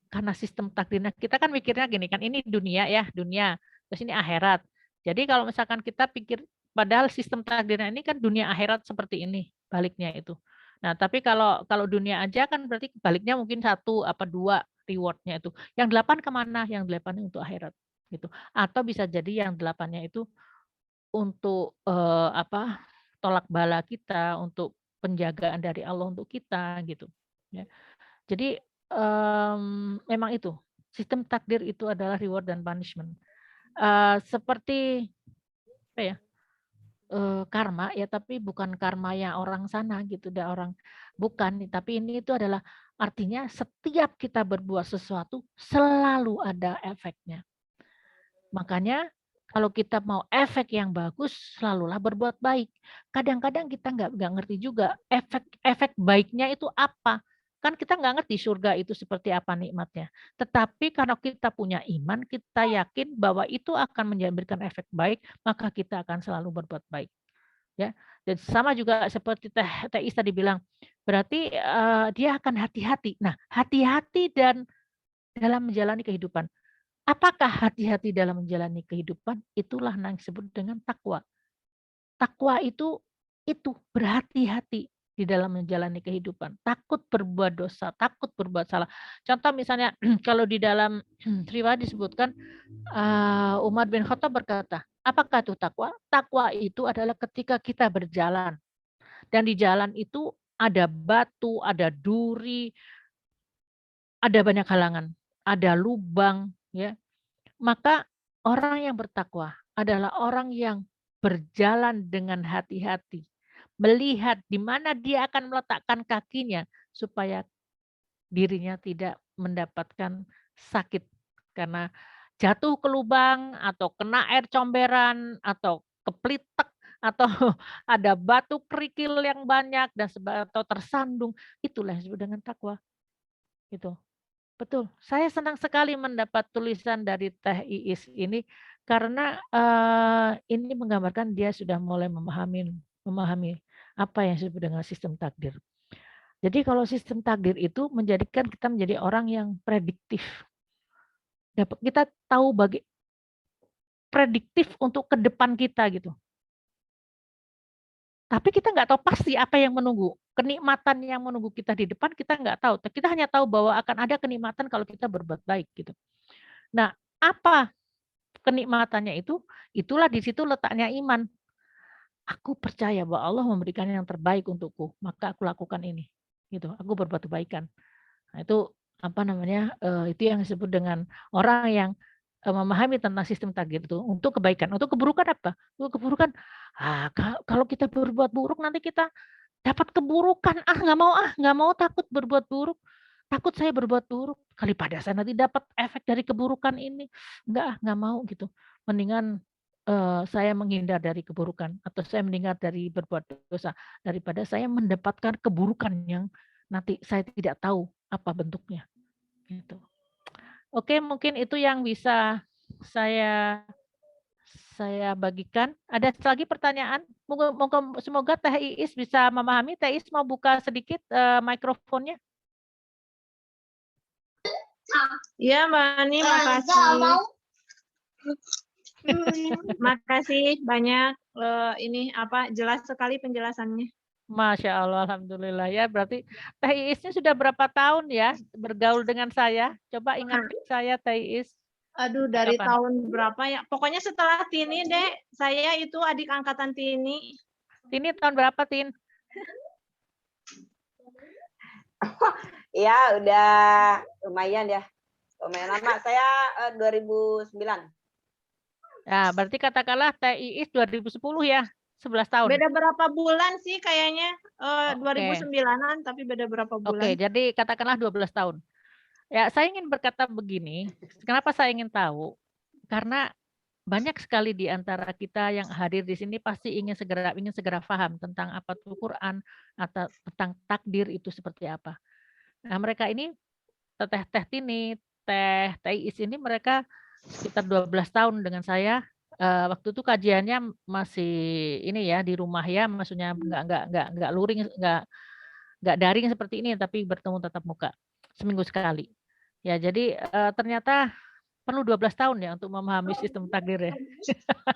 karena sistem takdirnya. Kita kan mikirnya gini kan, ini dunia ya, dunia. Terus ini akhirat. Jadi kalau misalkan kita pikir, padahal sistem takdirnya ini kan dunia akhirat seperti ini, baliknya itu. Nah, tapi kalau dunia aja kan berarti baliknya mungkin 1 apa 2 rewardnya itu. Yang 8 kemana? Yang 8 untuk akhirat. Gitu. Atau bisa jadi yang 8-nya itu untuk tolak bala kita, untuk penjagaan dari Allah untuk kita gitu. Ya. Jadi memang itu sistem takdir itu adalah reward dan punishment. Seperti apa ya? Karma ya, tapi bukan karma yang orang sana gitu, orang bukan, tapi ini itu adalah artinya setiap kita berbuat sesuatu selalu ada efeknya. Makanya kalau kita mau efek yang bagus, selalulah berbuat baik. Kadang-kadang kita nggak ngerti juga efek baiknya itu apa. Kan kita nggak ngerti surga itu seperti apa nikmatnya. Tetapi karena kita punya iman, kita yakin bahwa itu akan memberikan efek baik, maka kita akan selalu berbuat baik. Ya, dan sama juga seperti Teh Is tadi bilang, berarti dia akan hati-hati. Nah, hati-hati dan dalam menjalani kehidupan. Apakah hati-hati dalam menjalani kehidupan? Itulah yang disebut dengan takwa. Takwa itu berhati-hati di dalam menjalani kehidupan. Takut berbuat dosa, takut berbuat salah. Contoh misalnya kalau di dalam riwayat disebutkan Umar bin Khattab berkata, apakah itu takwa? Takwa itu adalah ketika kita berjalan dan di jalan itu ada batu, ada duri, ada banyak halangan, ada lubang, ya. Maka orang yang bertakwa adalah orang yang berjalan dengan hati-hati, melihat di mana dia akan meletakkan kakinya supaya dirinya tidak mendapatkan sakit karena jatuh ke lubang atau kena air comberan atau kepelitek atau ada batu kerikil yang banyak dan atau tersandung. Itulah yang disebut dengan takwa. Gitu. Betul, saya senang sekali mendapat tulisan dari Teh Iis ini karena ini menggambarkan dia sudah mulai memahami apa yang disebut dengan sistem takdir. Jadi kalau sistem takdir itu menjadikan kita menjadi orang yang prediktif. Kita tahu prediktif untuk ke depan kita gitu. Tapi kita nggak tahu pasti apa yang menunggu. Kenikmatan yang menunggu kita di depan kita nggak tahu. Kita hanya tahu bahwa akan ada kenikmatan kalau kita berbuat baik gitu. Nah, apa kenikmatannya itu? Itulah di situ letaknya iman. Aku percaya bahwa Allah memberikan yang terbaik untukku, maka aku lakukan ini. Gitu. Aku berbuat kebaikan. Nah, itu apa namanya? Itu yang disebut dengan orang yang memahami tentang sistem takdir itu untuk kebaikan. Untuk keburukan apa? Untuk keburukan, kalau kita berbuat buruk nanti kita dapat keburukan. Nggak mau, takut berbuat buruk. Takut saya berbuat buruk. Daripada saya nanti dapat efek dari keburukan ini. Nggak mau gitu. Mendingan saya menghindar dari keburukan. Atau saya menghindar dari berbuat dosa. Daripada saya mendapatkan keburukan yang nanti saya tidak tahu apa bentuknya. Gitu. Oke, mungkin itu yang bisa saya bagikan. Ada lagi pertanyaan? Semoga Teh Iis bisa memahami. Teh Iis mau buka sedikit mikrofonnya. Ya, Mbak Ani, makasih. Makasih banyak. Ini jelas sekali penjelasannya. Masya Allah, alhamdulillah ya. Berarti Teh Iisnya sudah berapa tahun ya bergaul dengan saya? Coba ingatkan saya Teh Iis. Aduh, dari Kapan? tahun berapa ya? Pokoknya setelah Tini, Dek. Saya itu adik angkatan Tini. Tini tahun berapa, Tin? Iya, udah lumayan ya. Lumayan lama. Saya 2009. Ya, berarti katakanlah Teh Iis 2010 ya, 11 tahun. Beda berapa bulan sih kayaknya? Oke. 2009-an, tapi beda berapa bulan. Oke, jadi katakanlah 12 tahun. Ya, saya ingin berkata begini, kenapa saya ingin tahu? Karena banyak sekali di antara kita yang hadir di sini pasti ingin segera paham tentang apa itu Quran atau tentang takdir itu seperti apa. Nah, mereka ini Teh Tini, Teh Iis ini mereka sekitar 12 tahun dengan saya. Waktu itu kajiannya masih ini ya di rumah ya, maksudnya nggak luring, nggak daring seperti ini, tapi bertemu tatap muka seminggu sekali. Ya, jadi ternyata perlu 12 tahun ya untuk memahami sistem takdir ya.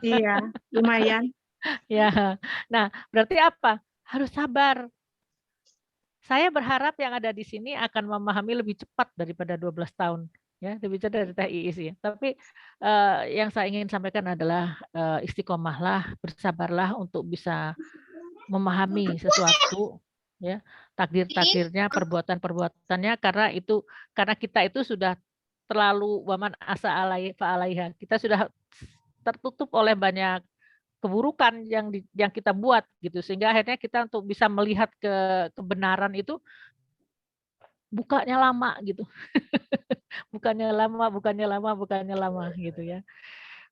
Iya, lumayan. Ya. Nah, berarti apa? Harus sabar. Saya berharap yang ada di sini akan memahami lebih cepat daripada 12 tahun ya, lebih cepat dari Teh Iis ya. Tapi yang saya ingin sampaikan adalah istiqomahlah, bersabarlah untuk bisa memahami sesuatu ya, takdir-takdirnya, perbuatan-perbuatannya karena kita itu sudah terlalu waman asa alai fa alaiha. Kita sudah tertutup oleh banyak keburukan yang kita buat gitu, sehingga akhirnya kita untuk bisa melihat kebenaran itu bukanya lama gitu. bukannya lama gitu ya.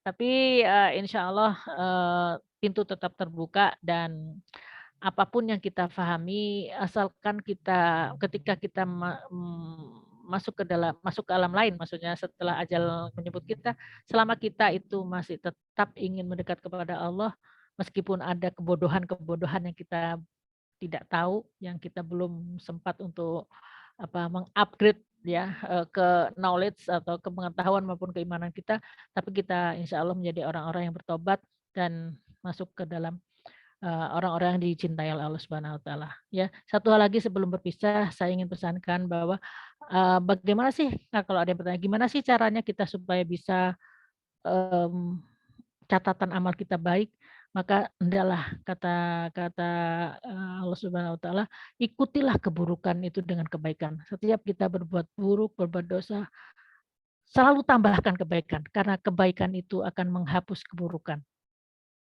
Tapi insya Allah pintu tetap terbuka dan apapun yang kita pahami asalkan ketika kita masuk ke alam lain, maksudnya setelah ajal menyebut kita, selama kita itu masih tetap ingin mendekat kepada Allah, meskipun ada kebodohan-kebodohan yang kita tidak tahu, yang kita belum sempat untuk mengupgrade ya ke knowledge atau ke pengetahuan maupun keimanan kita, tapi kita insya Allah menjadi orang-orang yang bertobat dan masuk ke dalam orang-orang yang dicintai oleh Allah Subhanahu wa taala. Ya, satu hal lagi sebelum berpisah, saya ingin pesankan bahwa bagaimana sih kalau ada yang bertanya, gimana sih caranya kita supaya bisa catatan amal kita baik, maka hendaklah kata Allah Subhanahu wa taala, ikutilah keburukan itu dengan kebaikan. Setiap kita berbuat buruk, berbuat dosa, selalu tambahkan kebaikan karena kebaikan itu akan menghapus keburukan.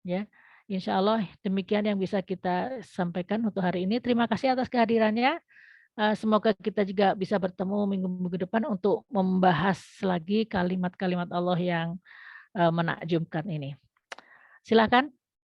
Ya. Insya Allah demikian yang bisa kita sampaikan untuk hari ini. Terima kasih atas kehadirannya. Semoga kita juga bisa bertemu minggu-minggu depan untuk membahas lagi kalimat-kalimat Allah yang menakjubkan ini. Silakan.